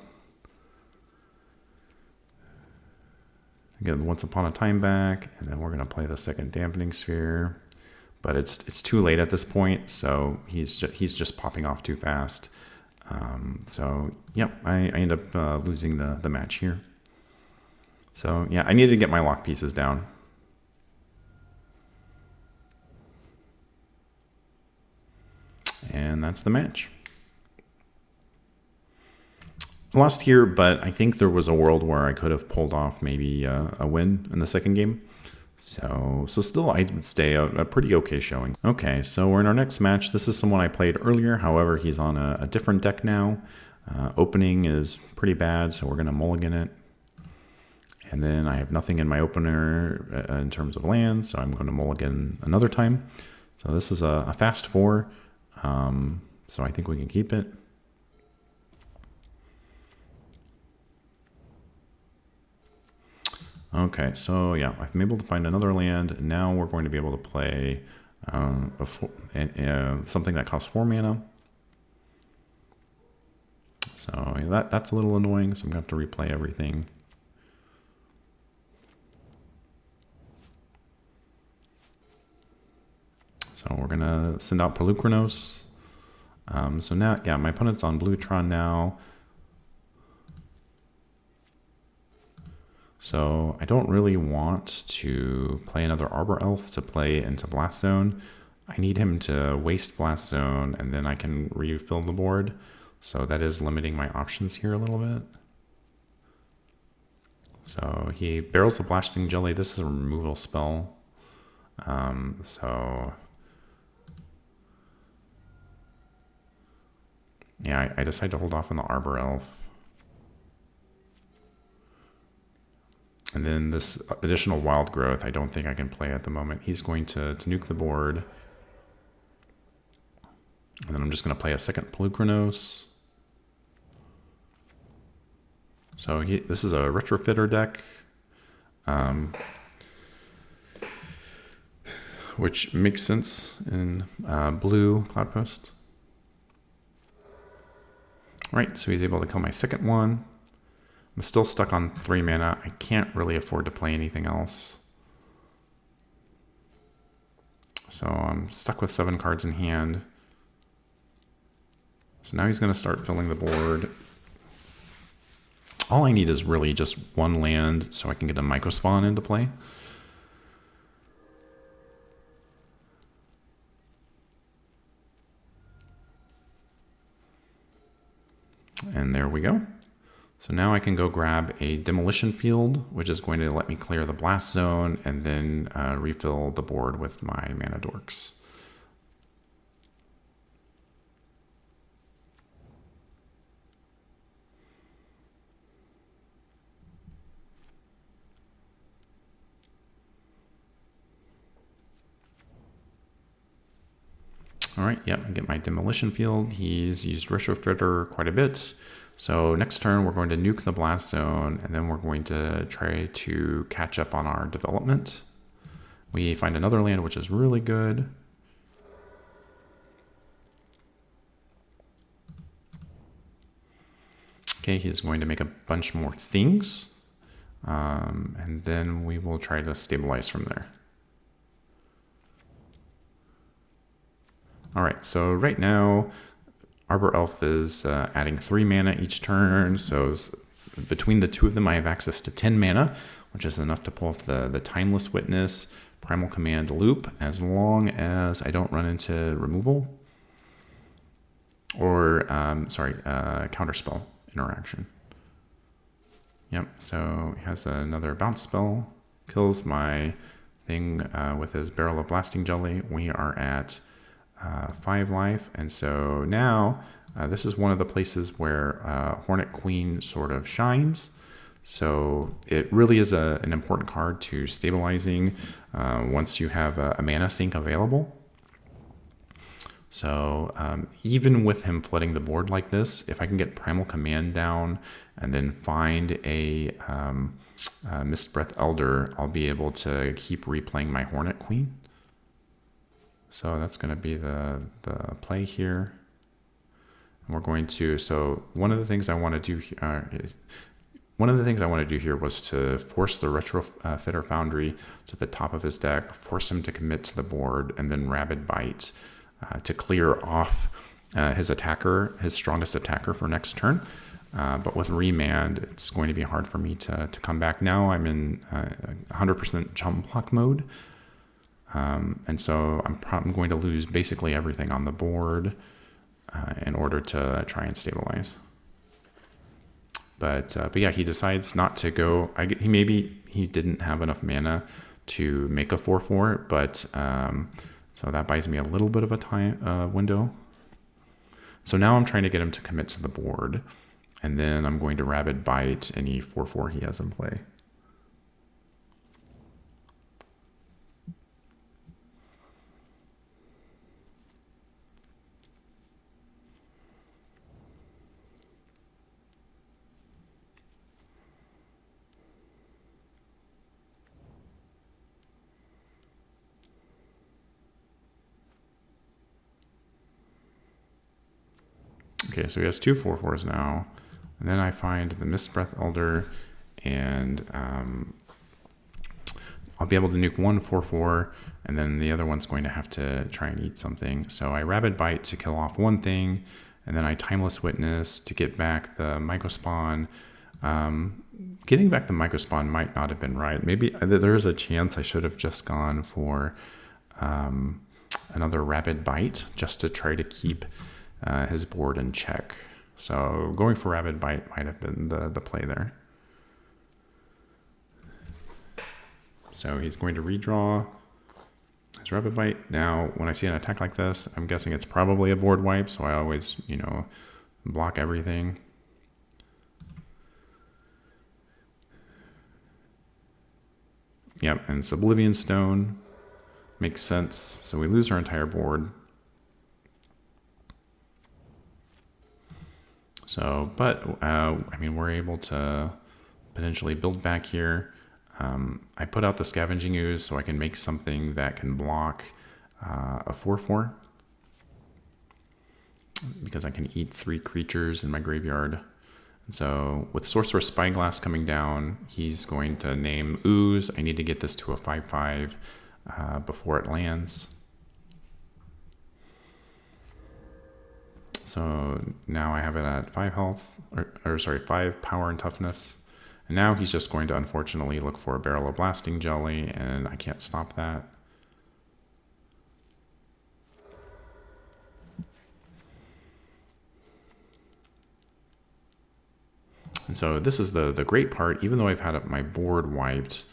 Get the Once Upon a Time back, and then we're going to play the second Dampening Sphere. But it's too late at this point, so he's just popping off too fast. So, yep, I end up losing the match here. So, yeah, I needed to get my lock pieces down. And that's the match. Lost here, but I think there was a world where I could have pulled off maybe a win in the second game. So still I would stay a pretty okay showing. Okay, so we're in our next match. This is someone I played earlier. However, he's on a different deck now. Opening is pretty bad, so we're going to mulligan it. And then I have nothing in my opener in terms of lands, so I'm going to mulligan another time. So this is a fast 4, so I think we can keep it. Okay, so yeah, I've been able to find another land. Now we're going to be able to play something that costs 4 mana. So that's a little annoying, so I'm going to have to replay everything. So we're going to send out Pelucranos. So now, yeah, my opponent's on Bluetron now. So I don't really want to play another Arbor Elf to play into Blast Zone. I need him to waste Blast Zone, and then I can refill the board. So that is limiting my options here a little bit. So he barrels the Blasting Jelly. This is a removal spell. So yeah, I decide to hold off on the Arbor Elf. And then this additional Wild Growth, I don't think I can play at the moment. He's going to nuke the board. And then I'm just going to play a second Pelucranos. So this is a Retrofitter deck, which makes sense in blue Cloudpost. All right, so he's able to kill my second one. I'm still stuck on 3 mana. I can't really afford to play anything else. So I'm stuck with 7 cards in hand. So now he's going to start filling the board. All I need is really just 1 land so I can get a Microspawn into play. And there we go. So now I can go grab a Demolition Field, which is going to let me clear the Blast Zone and then refill the board with my Mana Dorks. All right, yep, I get my Demolition Field. He's used Retrofitter quite a bit. So next turn, we're going to nuke the Blast Zone, and then we're going to try to catch up on our development. We find another land, which is really good. Okay, he's going to make a bunch more things. And then we will try to stabilize from there. All right, so right now, Arbor Elf is adding 3 mana each turn. So between the two of them, I have access to 10 mana, which is enough to pull off the Timeless Witness, Primal Command loop, as long as I don't run into removal or, counterspell interaction. Yep, so he has another bounce spell, kills my thing with his Barrel of Blasting Jelly. We are at 5 life, and so now this is one of the places where Hornet Queen sort of shines. So it really is an important card to stabilizing once you have a mana sink available. So even with him flooding the board like this, if I can get Primal Command down and then find a Mist Breath Elder, I'll be able to keep replaying my Hornet Queen. So that's going to be the play here. And we're going to, so one of the things I want to do here was to force the Retrofitter Foundry to the top of his deck, force him to commit to the board, and then Rabid Bite to clear off his strongest attacker for next turn. But with Remand, it's going to be hard for me to come back. Now I'm in 100% jump block mode. And so I'm going to lose basically everything on the board in order to try and stabilize. But yeah, he decides not to go. He didn't have enough mana to make a 4/4, but so that buys me a little bit of a time window. So now I'm trying to get him to commit to the board, and then I'm going to Rabid Bite any 4/4 he has in play. Okay, so he has two 4/4s now. And then I find the Mist Breath Elder, and I'll be able to nuke one 4/4, and then the other one's going to have to try and eat something. So I Rabid Bite to kill off one thing, and then I Timeless Witness to get back the Mycospawn. Getting back the Mycospawn might not have been right. Maybe there's a chance I should have just gone for another Rabid Bite just to try to keep his board in check. So going for Rabid Bite might have been the play there. So he's going to redraw his Rabid Bite. Now, when I see an attack like this, I'm guessing it's probably a board wipe, so I always, block everything. Yep, and Sublivion Stone makes sense. So we lose our entire board. So, but, we're able to potentially build back here. I put out the Scavenging Ooze so I can make something that can block a 4/4. Because I can eat 3 creatures in my graveyard. And so with Sorcerer's Spyglass coming down, he's going to name Ooze. I need to get this to a 5/5 before it lands. So now I have it at 5 health, or 5 power and toughness. And now he's just going to unfortunately look for a Barrel of Blasting Jelly, and I can't stop that. And so this is the great part. Even though I've had my board wiped,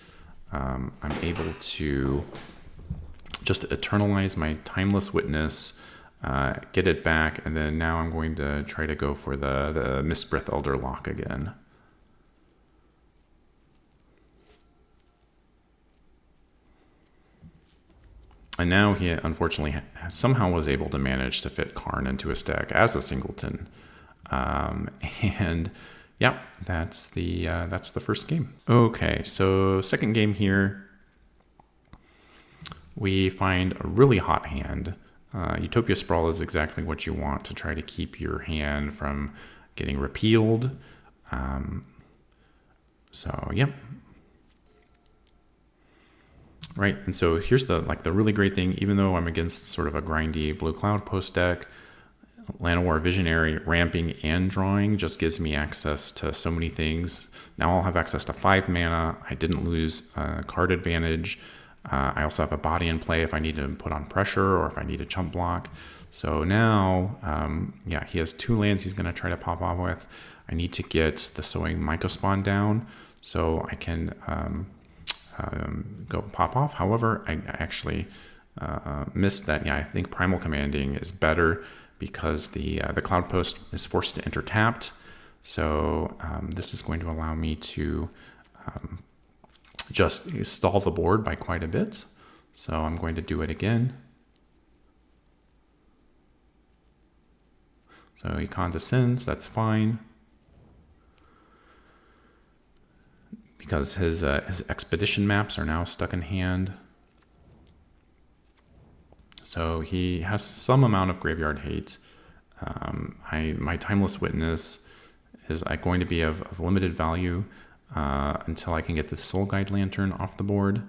I'm able to just eternalize my Timeless Witness, get it back, and then now I'm going to try to go for the Mist Breath Elder lock again. And now he unfortunately somehow was able to manage to fit Karn into his deck as a singleton. And yeah, that's the first game. Okay, so second game here, we find a really hot hand. Utopia Sprawl is exactly what you want to try to keep your hand from getting repealed. So yep. Right, and so here's the really great thing. Even though I'm against sort of a grindy Blue Cloud post deck, Llanowar Visionary ramping and drawing just gives me access to so many things. Now I'll have access to 5 mana. I didn't lose card advantage. I also have a body in play if I need to put on pressure or if I need a chump block. So now, yeah, he has 2 lands he's going to try to pop off with. I need to get the Sowing Mycospawn down so I can go pop off. However, I actually missed that. Yeah, I think Primal Commanding is better because the Cloud Post is forced to enter tapped. So this is going to allow me to just stall the board by quite a bit. So I'm going to do it again. So he condescends, that's fine. Because his expedition maps are now stuck in hand. So he has some amount of graveyard hate. My Timeless Witness is going to be of limited value until I can get the Soul Guide Lantern off the board.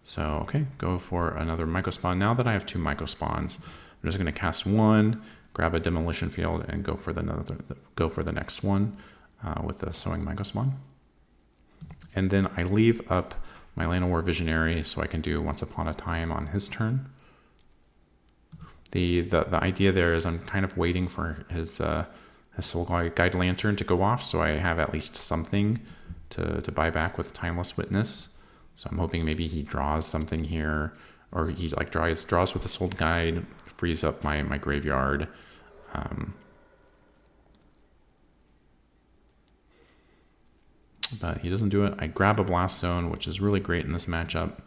So, okay, go for another Mycospawn. Now that I have 2 Mycospawns, I'm just going to cast 1, grab a Demolition Field, and go for the next one with the Sowing Mycospawn. And then I leave up my Llanowar Visionary so I can do Once Upon a Time on his turn. The idea there is I'm kind of waiting for his Soul Guide Lantern to go off so I have at least something to buy back with Timeless Witness. So I'm hoping maybe he draws something here, or he draws with the Soul Guide, frees up my graveyard. But he doesn't do it. I grab a Blast Zone, which is really great in this matchup.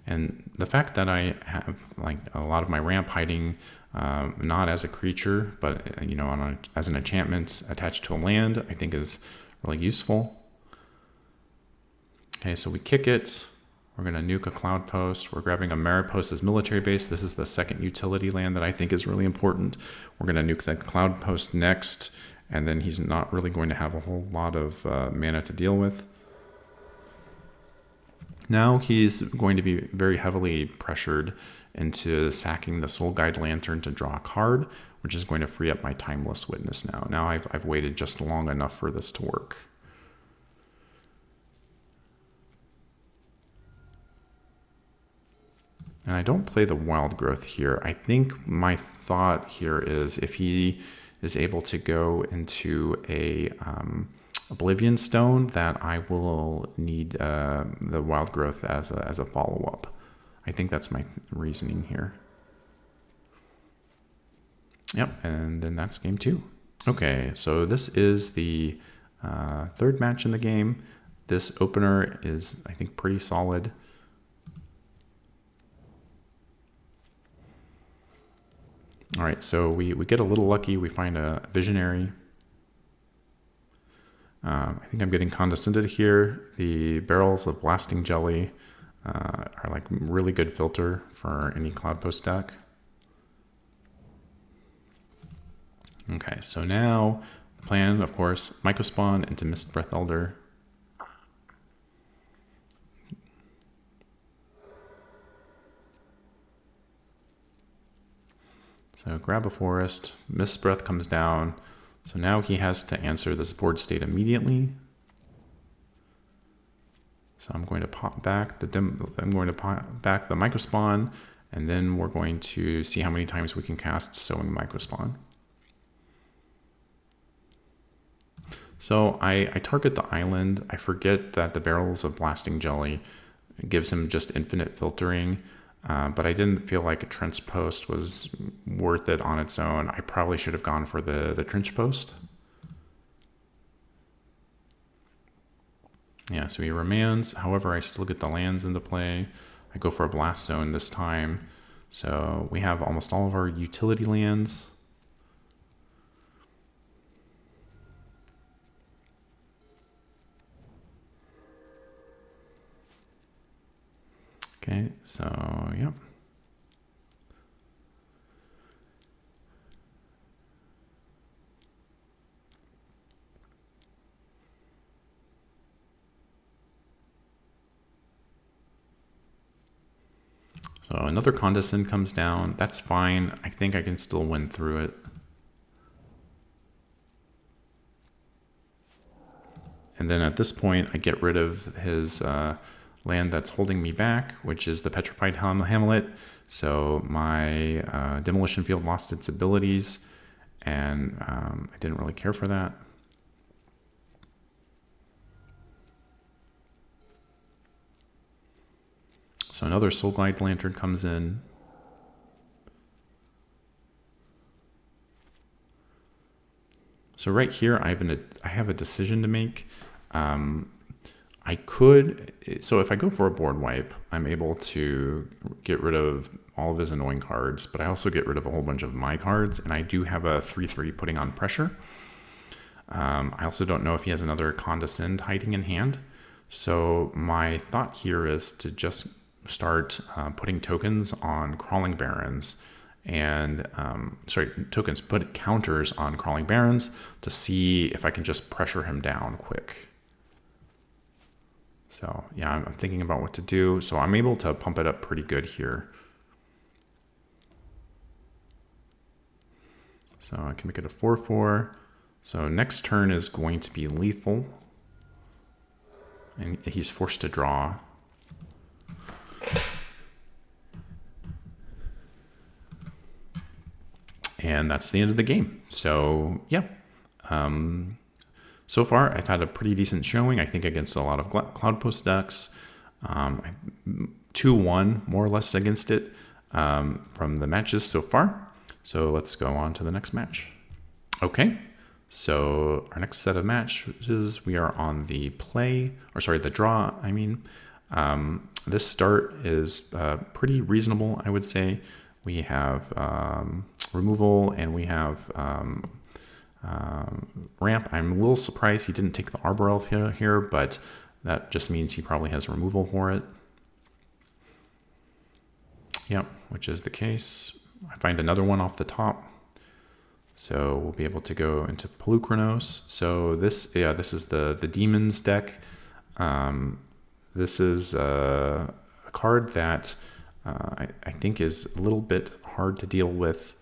And the fact that I have a lot of my ramp hiding not as a creature, but as an enchantment attached to a land, I think is really useful. Okay, so we kick it. We're going to nuke a cloud post. We're grabbing a merit post as military base. This is the second utility land that I think is really important. We're going to nuke that cloud post next, and then he's not really going to have a whole lot of mana to deal with. Now he's going to be very heavily pressured into sacking the Soul Guide Lantern to draw a card, which is going to free up my Timeless Witness now. Now I've waited just long enough for this to work. And I don't play the Wild Growth here. I think my thought here is if he is able to go into a Oblivion Stone, that I will need the Wild Growth as a follow-up. I think that's my reasoning here. Yep, and then that's game 2. Okay, so this is the third match in the game. This opener is, I think, pretty solid. All right, so we get a little lucky. We find a Visionary. I think I'm getting condescended here. The Barrels of Blasting Jelly are like really good filter for any Cloud Post deck. Okay, so now the plan, of course, Mycospawn into Mistbreath Elder. So grab a forest, Mistbreath comes down. So now he has to answer this board state immediately. So I'm going to pop back the Mycospawn, and then we're going to see how many times we can cast Sowing Mycospawn. So I target the island. I forget that the Barrels of Blasting Jelly gives him just infinite filtering. But I didn't feel like a Trench Post was worth it on its own. I probably should have gone for the Trench Post. Yeah, so he remands. However, I still get the lands into play. I go for a Blast Zone this time. So we have almost all of our utility lands. Okay, so, yep. So another Condescend comes down. That's fine. I think I can still win through it. And then at this point, I get rid of his land that's holding me back, which is the Petrified Hamlet. So my Demolition Field lost its abilities, and I didn't really care for that. So another Soul Guide Lantern comes in. So right here, I have a decision to make. I could, so if I go for a board wipe, I'm able to get rid of all of his annoying cards, but I also get rid of a whole bunch of my cards, and I do have a 3/3 putting on pressure. I also don't know if he has another Condescend hiding in hand. So my thought here is to just start putting tokens on Crawling Barrens and, put counters on Crawling Barrens to see if I can just pressure him down quick. So yeah, I'm thinking about what to do. So I'm able to pump it up pretty good here. So I can make it a 4/4. So next turn is going to be lethal. And he's forced to draw. And that's the end of the game. So yeah. So far, I've had a pretty decent showing, I think, against a lot of Cloud Post decks. 2-1, more or less, against it from the matches so far. So let's go on to the next match. Okay, so our next set of matches, we are on the draw, I mean. This start is pretty reasonable, I would say. We have removal, and we have ramp. I'm a little surprised he didn't take the Arbor Elf here, but that just means he probably has removal for it. Yep, which is the case. I find another one off the top. So we'll be able to go into Pelucranos. So this is the Demons deck. This is a card that I think is a little bit hard to deal with.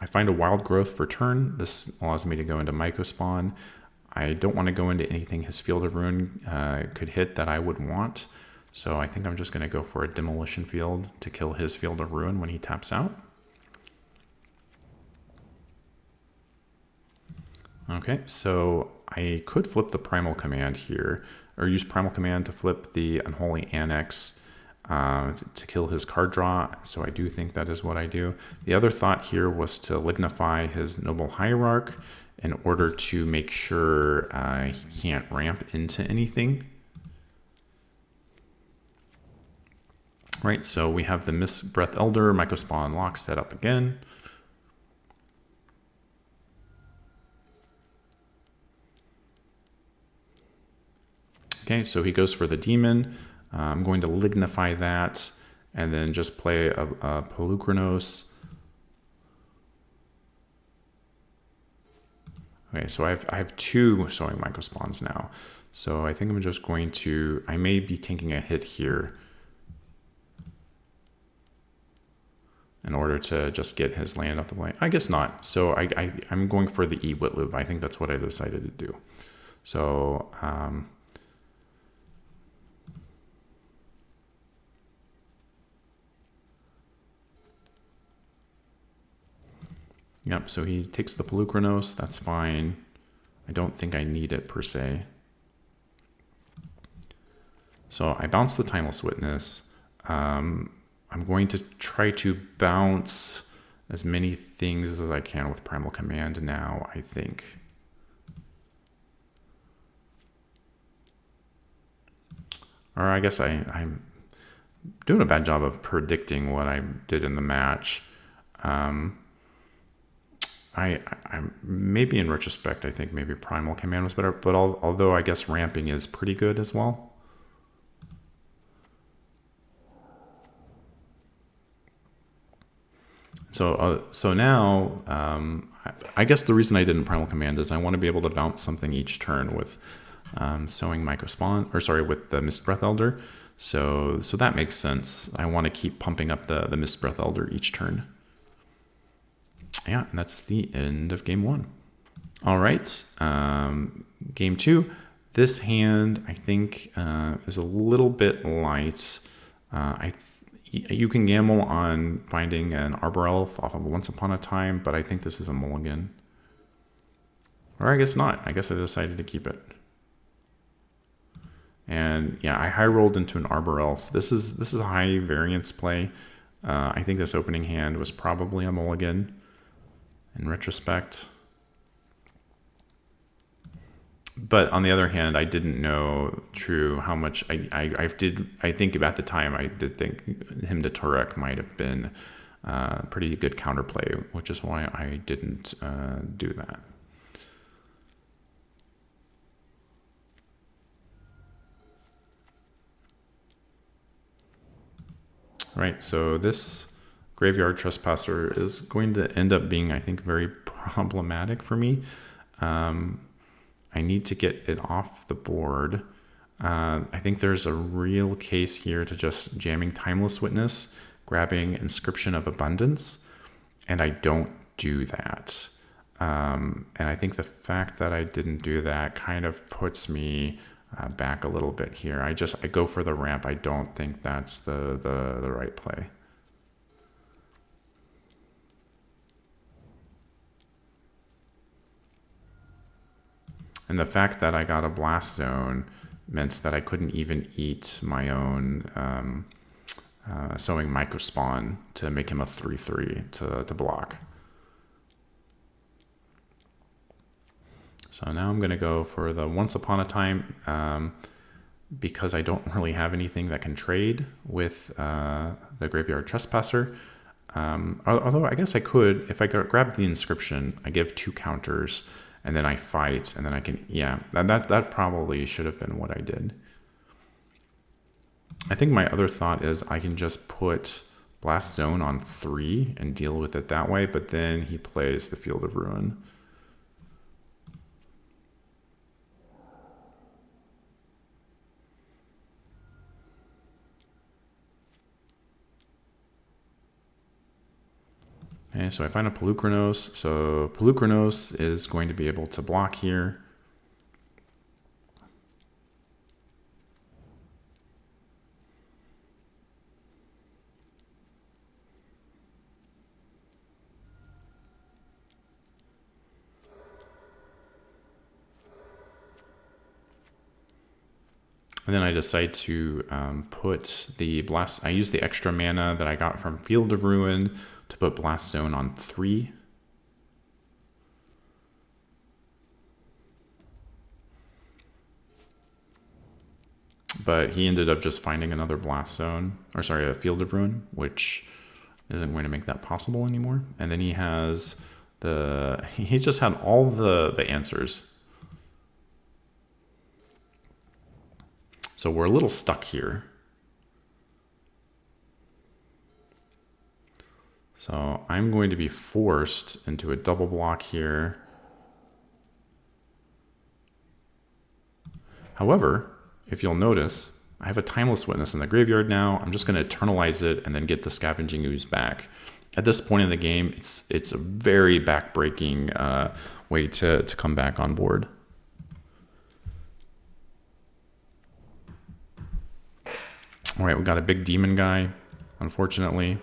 I find a Wild Growth for turn. This allows me to go into Mycospawn. I don't want to go into anything his Field of Ruin could hit that I would want. So I think I'm just going to go for a Demolition Field to kill his Field of Ruin when he taps out. Okay, so I could flip the Primal Command here, or use Primal Command to flip the Unholy Annex to kill his card draw, so I do think that is what I do. The other thought here was to lignify his Noble Hierarch in order to make sure he can't ramp into anything. Right, so we have the Mist Breath Elder, Mycospawn lock set up again. Okay, so he goes for the Demon. I'm going to lignify that and then just play a Pelucranos. Okay, so I have two Sowing Mycospawns now. So I think I'm just going to, I may be taking a hit here in order to just get his land off the plane. I guess not. So I'm going for the E-Whitloop. I think that's what I decided to do. So, yep, so he takes the Pelucranos, that's fine. I don't think I need it per se. So I bounce the Timeless Witness. I'm going to try to bounce as many things as I can with Primal Command now, I think. Or I guess I'm doing a bad job of predicting what I did in the match. I maybe in retrospect, I think maybe Primal Command was better, but although I guess ramping is pretty good as well. So now, I guess the reason I didn't Primal Command is I want to be able to bounce something each turn with Sowing Mycospawn, or sorry, with the Mist Breath Elder. So that makes sense. I want to keep pumping up the Mist Breath Elder each turn. Yeah, and that's the end of game one. All right, game two. This hand, I think, is a little bit light. You can gamble on finding an Arbor Elf off of Once Upon a Time, but I think this is a mulligan. Or I guess not. I guess I decided to keep it. And yeah, I high rolled into an Arbor Elf. This is a high variance play. I think this opening hand was probably a mulligan in retrospect. But on the other hand, I didn't know how much I think at the time I did think him to Turek might have been pretty good counterplay, which is why I didn't do that. Right, so this Graveyard Trespasser is going to end up being, I think, very problematic for me. I need to get it off the board. I think there's a real case here to just jamming Timeless Witness, grabbing Inscription of Abundance, and I don't do that. And I think the fact that I didn't do that kind of puts me back a little bit here. I go for the ramp. I don't think that's the right play. And the fact that I got a Blast Zone meant that I couldn't even eat my own Sowing Mycospawn to make him a 3/3 to block. So now I'm going to go for the Once Upon a Time because I don't really have anything that can trade with the Graveyard Trespasser. Although I guess I could, if I grab the Inscription, I give 2 counters, and then I fight, and then I can, yeah, that probably should have been what I did. I think my other thought is I can just put Blast Zone on 3 and deal with it that way, but then he plays the Field of Ruin. Okay, so I find a Pelucranos. So Pelucranos is going to be able to block here. And then I decide to put the Blast... I use the extra mana that I got from Field of Ruin to put Blast Zone on 3. But he ended up just finding another Blast Zone, or sorry, a Field of Ruin, which isn't going to make that possible anymore. And then he has the... He just had all the answers. So we're a little stuck here. So I'm going to be forced into a double block here. However, if you'll notice, I have a Timeless Witness in the graveyard now. I'm just going to eternalize it and then get the Scavenging Ooze back. At this point in the game, it's a very backbreaking way to come back on board. All right, we got a big demon guy, unfortunately.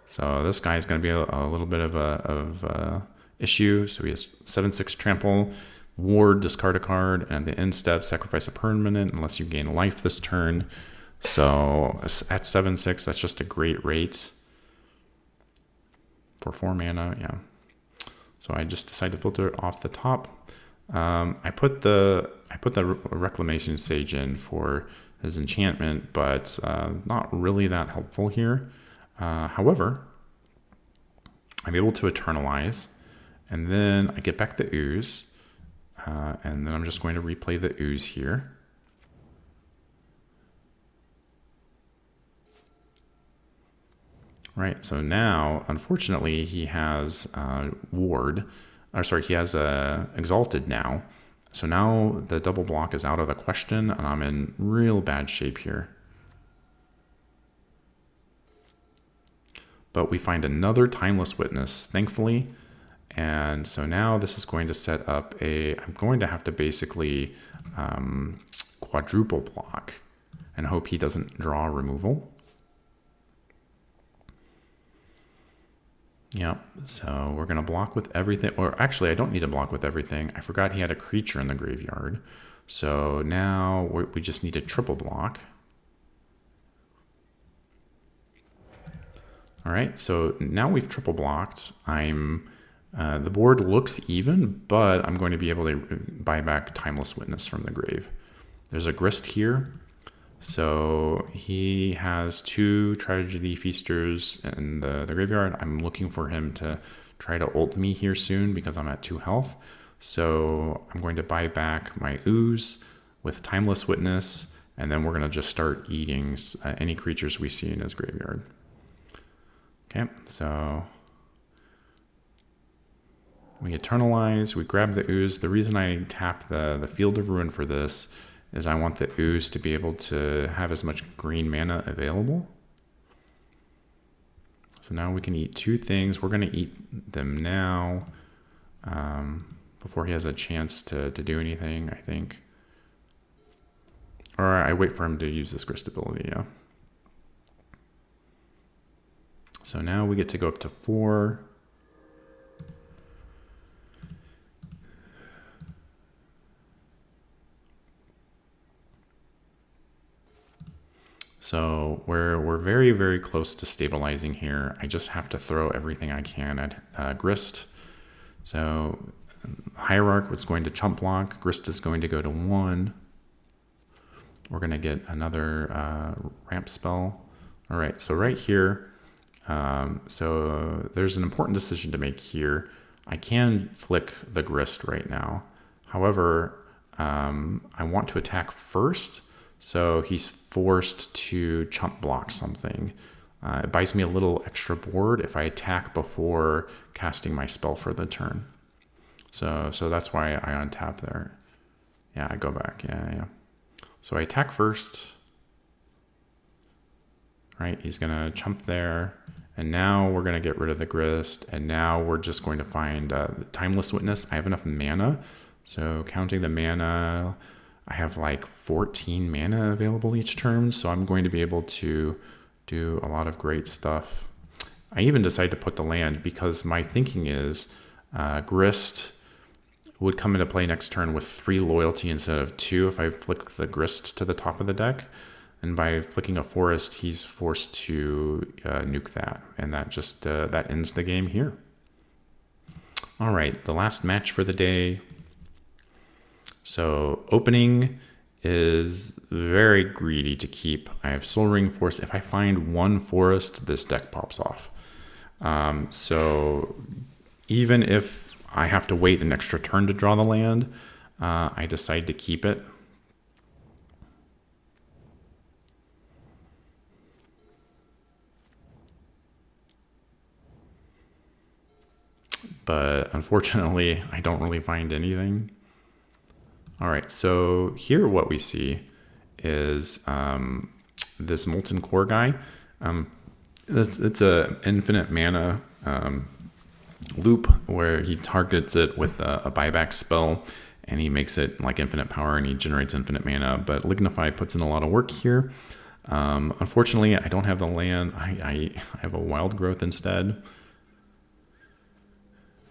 So this guy is going to be a little bit of a issue. So he has 7/6 trample, ward, discard a card, and the end step, sacrifice a permanent unless you gain life this turn. So at 7/6, that's just a great rate for 4 mana. Yeah. So I just decided to filter it off the top. I put the Reclamation Sage in for his enchantment, but not really that helpful here. However, I'm able to eternalize, and then I get back the ooze, and then I'm just going to replay the ooze here. Right, so now, unfortunately, he has ward, or sorry, he has exalted now. So now the double block is out of the question, and I'm in real bad shape here. But we find another Timeless Witness, thankfully. And so now this is going to set up I'm going to have to basically quadruple block and hope he doesn't draw removal. Yep, so we're going to block with everything. Or actually, I don't need to block with everything. I forgot he had a creature in the graveyard. So now we just need a triple block. All right, so now we've triple blocked. The board looks even, but I'm going to be able to buy back Timeless Witness from the grave. There's a Grist here. So he has 2 Tragedy Feasters in the graveyard. I'm looking for him to try to ult me here soon because I'm at 2 health. So I'm going to buy back my ooze with Timeless Witness, and then we're going to just start eating any creatures we see in his graveyard. Okay, so we eternalize, we grab the ooze. The reason I tap the Field of Ruin for this is I want the ooze to be able to have as much green mana available. So now we can eat 2 things. We're going to eat them now before he has a chance to do anything, I think. Or I wait for him to use this Grist ability, yeah. So now we get to go up to 4. So we're very, very close to stabilizing here. I just have to throw everything I can at Grist. So Hierarch was going to chump block. Grist is going to go to 1. We're going to get another ramp spell. All right, so right here, so there's an important decision to make here. I can flick the Grist right now. However, I want to attack first. So he's forced to chump block something. It buys me a little extra board if I attack before casting my spell for the turn. So that's why I untap there. Yeah, I go back. Yeah. So I attack first. Right, he's gonna chump there. And now we're gonna get rid of the grist. And now we're just going to find Timeless Witness. I have enough mana. So counting the mana, I have like 14 mana available each turn. So I'm going to be able to do a lot of great stuff. I even decided to put the land because my thinking is grist would come into play next turn with 3 loyalty instead of 2 if I flick the grist to the top of the deck. And by flicking a forest, he's forced to nuke that. And that just that ends the game here. All right, the last match for the day. So opening is very greedy to keep. I have Soul Ring Forest. If I find 1 forest, this deck pops off. So even if I have to wait an extra turn to draw the land, I decide to keep it. But unfortunately, I don't really find anything. All right, so here what we see is this Molten Core guy. It's a infinite mana loop where he targets it with a buyback spell, and he makes it like infinite power, and he generates infinite mana. But Lignify puts in a lot of work here. Unfortunately, I don't have the land. I have a Wild Growth instead.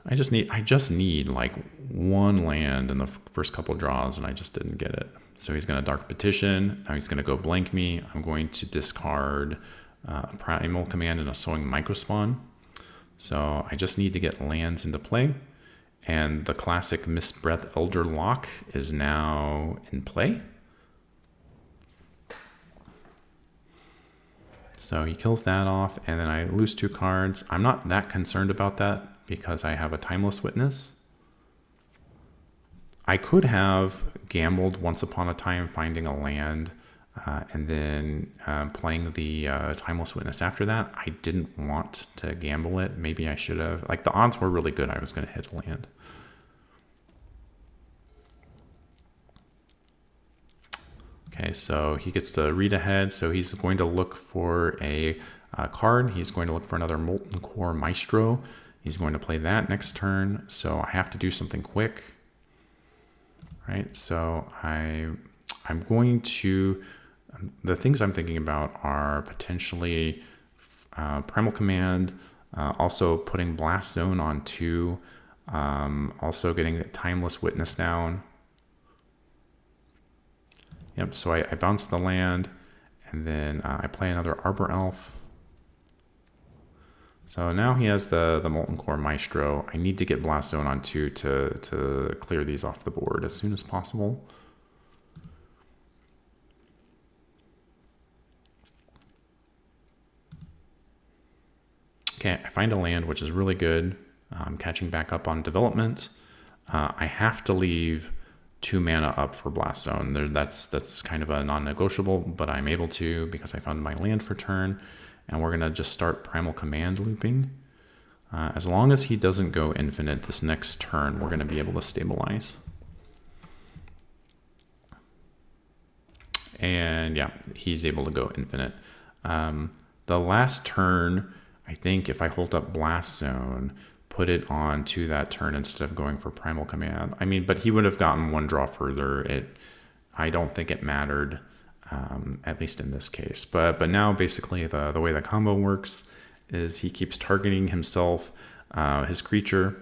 I just need like 1 land in the first couple draws, and I just didn't get it. So he's going to Dark Petition. Now he's going to go blank me. I'm going to discard Primal Command and a Sowing Microspawn. So I just need to get lands into play. And the classic Mist Breath Elder Lock is now in play. So he kills that off, and then I lose 2 cards. I'm not that concerned about that because I have a Timeless Witness. I could have gambled Once Upon a Time finding a land and then playing the Timeless Witness after that. I didn't want to gamble it. Maybe I should have. Like, the odds were really good I was going to hit a land. Okay, so he gets to read ahead. So he's going to look for a card. He's going to look for another Molten Core Maestro. He's going to play that next turn. So I have to do something quick. Right, so I'm going to, the things I'm thinking about are potentially Primal Command, also putting Blast Zone on 2, also getting the Timeless Witness down. Yep, so I bounce the land, and then I play another Arbor Elf. So now he has the Molten Core Maestro. I need to get Blast Zone on 2 to clear these off the board as soon as possible. Okay, I find a land, which is really good. I'm catching back up on development. I have to leave 2 mana up for Blast Zone. That's kind of a non-negotiable, but I'm able to because I found my land for turn. And we're going to just start Primal Command looping. As long as he doesn't go infinite this next turn, we're going to be able to stabilize. And yeah, he's able to go infinite. The last turn, I think if I hold up Blast Zone, put it on to that turn instead of going for Primal Command. I mean, but he would have gotten 1 draw further. I don't think it mattered. At least in this case. But now basically the way the combo works is he keeps targeting himself, his creature,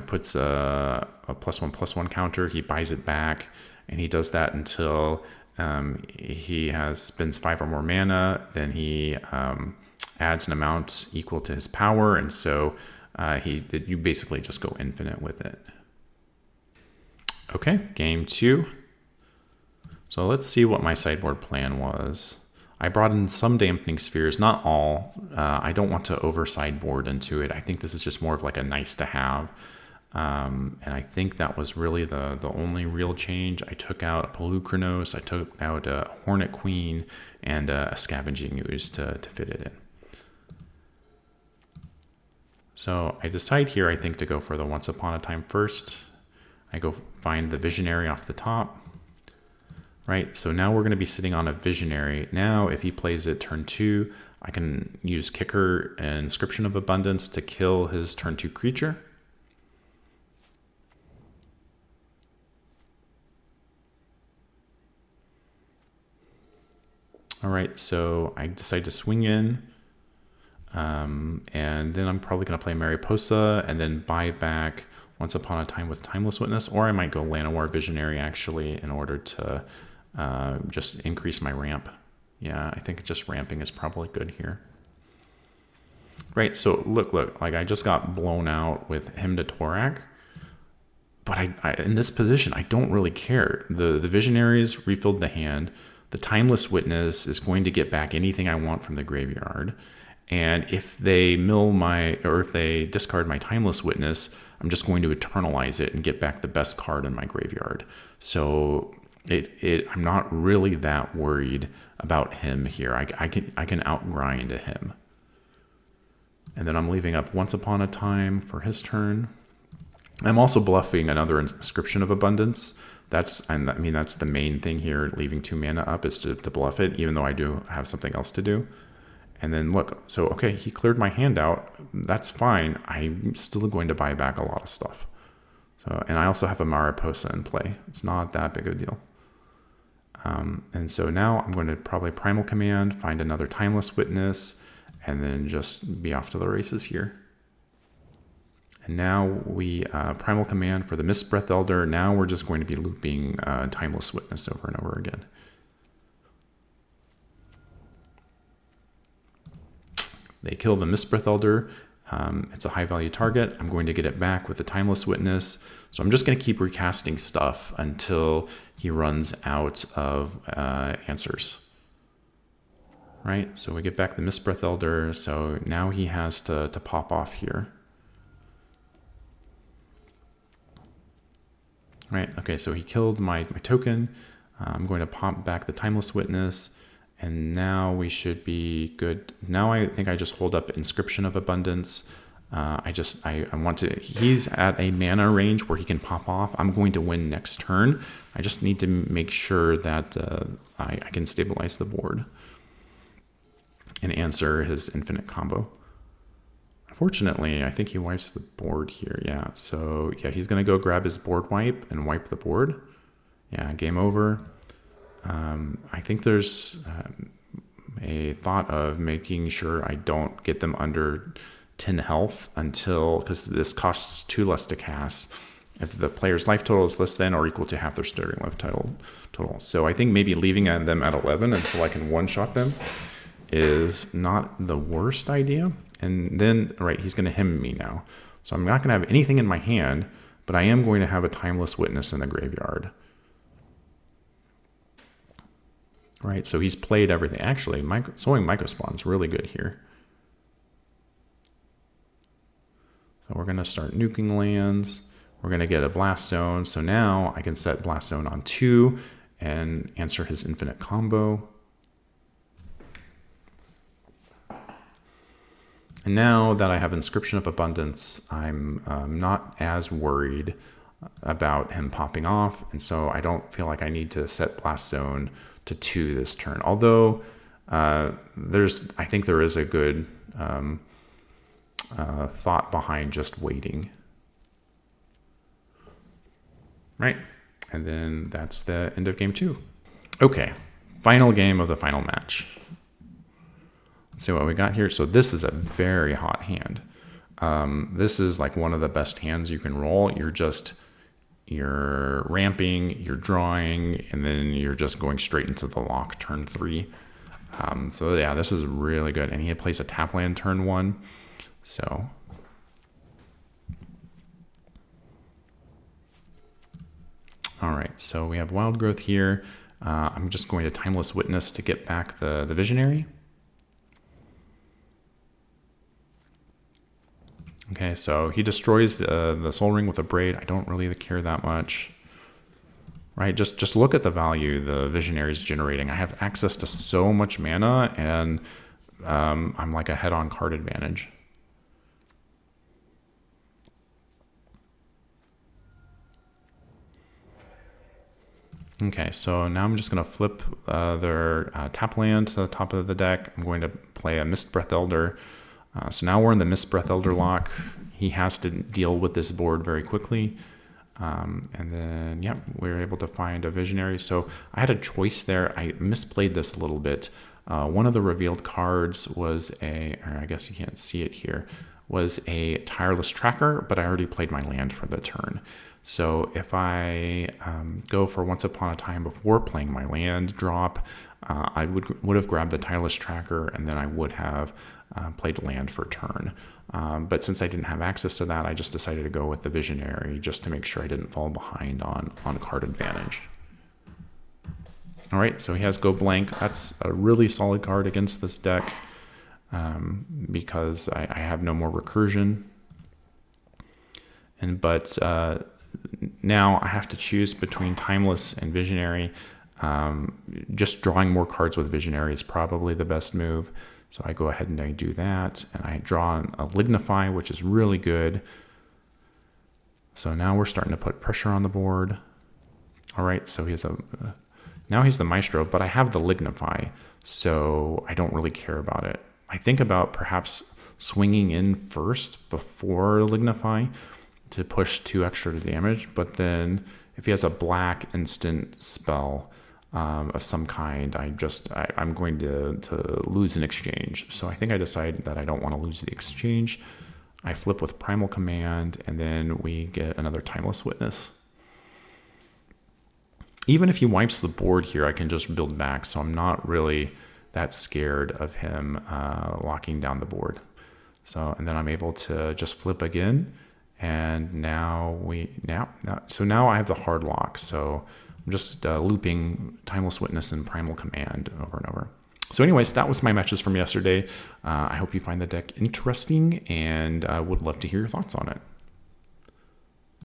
puts a +1/+1 counter, he buys it back, and he does that until he spends 5 or more mana, then he adds an amount equal to his power, and so you basically just go infinite with it. Okay, game 2. So let's see what my sideboard plan was. I brought in some Dampening Spheres, not all. I don't want to over sideboard into it. I think this is just more of like a nice to have. And I think that was really the only real change. I took out a Pelucranos, I took out a Hornet Queen, and a Scavenging Ooze to fit it in. So I decide here, I think, to go for the Once Upon a Time first. I go find the Visionary off the top. Right, so now we're going to be sitting on a Visionary. Now, if he plays it turn 2, I can use Kicker and Inscription of Abundance to kill his turn 2 creature. All right, so I decide to swing in. And then I'm probably going to play Mariposa and then buy back Once Upon a Time with Timeless Witness, or I might go Llanowar Visionary actually in order to just increase my ramp. Yeah, I think just ramping is probably good here. Right, so look, like I just got blown out with Hymn to Torak, but I in this position, I don't really care. The Visionaries refilled the hand. The Timeless Witness is going to get back anything I want from the graveyard. And if they if they discard my Timeless Witness, I'm just going to eternalize it and get back the best card in my graveyard. So I'm not really that worried about him here. I can outgrind him. And then I'm leaving up Once Upon a Time for his turn. I'm also bluffing another Inscription of Abundance. That's the main thing here. Leaving 2 mana up is to bluff it, even though I do have something else to do. And then look, so okay, he cleared my hand out. That's fine. I'm still going to buy back a lot of stuff. So, and I also have a Mariposa in play. It's not that big a deal. And so now I'm going to probably Primal Command, find another Timeless Witness, and then just be off to the races here. And now we Primal Command for the Mistbreath Elder. Now we're just going to be looping Timeless Witness over and over again. They kill the Mistbreath Elder. It's a high value target. I'm going to get it back with the Timeless Witness. So I'm just going to keep recasting stuff until he runs out of answers. Right, so we get back the Mistbreath Elder. So now he has to pop off here. Right, okay, so he killed my token. I'm going to pop back the Timeless Witness. And now we should be good. Now I think I just hold up Inscription of Abundance. I want to, he's at a mana range where he can pop off. I'm going to win next turn. I just need to make sure that I can stabilize the board and answer his infinite combo. Unfortunately, I think he wipes the board here. Yeah, so yeah, he's going to go grab his board wipe and wipe the board. Yeah, game over. I think there's a thought of making sure I don't get them under 10 health because this costs 2 less to cast if the player's life total is less than or equal to half their starting life total. So I think maybe leaving them at 11 until I can one-shot them is not the worst idea. And then, right, he's going to hymn me now. So I'm not going to have anything in my hand, but I am going to have a Timeless Witness in the graveyard. Right, so he's played everything. Actually, Sowing Mycospawn is really good here. So we're going to start nuking lands. We're going to get a Blast Zone. So now I can set Blast Zone on 2 and answer his infinite combo. And now that I have Inscription of Abundance, I'm not as worried about him popping off. And so I don't feel like I need to set Blast Zone to 2 this turn. Although I think there is a good thought behind just waiting. Right, and then that's the end of game 2. Okay, final game of the final match. Let's see what we got here. So this is a very hot hand. This is like one of the best hands you can roll. You're ramping, you're drawing, and then you're just going straight into the lock turn 3. So yeah, this is really good. And he had placed a tap land turn 1. So all right, so we have Wild Growth here. I'm just going to Timeless Witness to get back the Visionary. Okay, so he destroys the Soul Ring with a Braid. I don't really care that much. Right, just look at the value the Visionary is generating. I have access to so much mana, and I'm like a head-on card advantage. Okay, so now I'm just going to flip their tap land to the top of the deck. I'm going to play a Mist Breath Elder. So now we're in the Mist Breath Elder lock. He has to deal with this board very quickly. And then, yeah, we were able to find a Visionary. So I had a choice there. I misplayed this a little bit. One of the revealed cards was or I guess you can't see it here, was a Tireless Tracker, but I already played my land for the turn. So if I go for Once Upon a Time before playing my land drop, I would have grabbed the Tireless Tracker, and then I would have played land for turn. But since I didn't have access to that, I just decided to go with the Visionary just to make sure I didn't fall behind on card advantage. All right, so he has Go Blank. That's a really solid card against this deck because I have no more recursion. But now I have to choose between Timeless and Visionary. Just drawing more cards with Visionary is probably the best move. So I go ahead and I do that, and I draw a Lignify, which is really good. So now we're starting to put pressure on the board. All right, so now he's the Maestro, but I have the Lignify, so I don't really care about it. I think about perhaps swinging in first before Lignify to push 2 extra damage, but then if he has a black instant spell of some kind, I'm going to lose an exchange. So I think I decide that I don't want to lose the exchange. I flip with Primal Command, and then we get another Timeless Witness. Even if he wipes the board here, I can just build back, so I'm not really that scared of him locking down the board. So, and then I'm able to just flip again, and now I have the hard lock. So I'm just looping Timeless Witness and Primal Command over and over. So anyways, that was my matches from yesterday. I hope you find the deck interesting, and would love to hear your thoughts on it.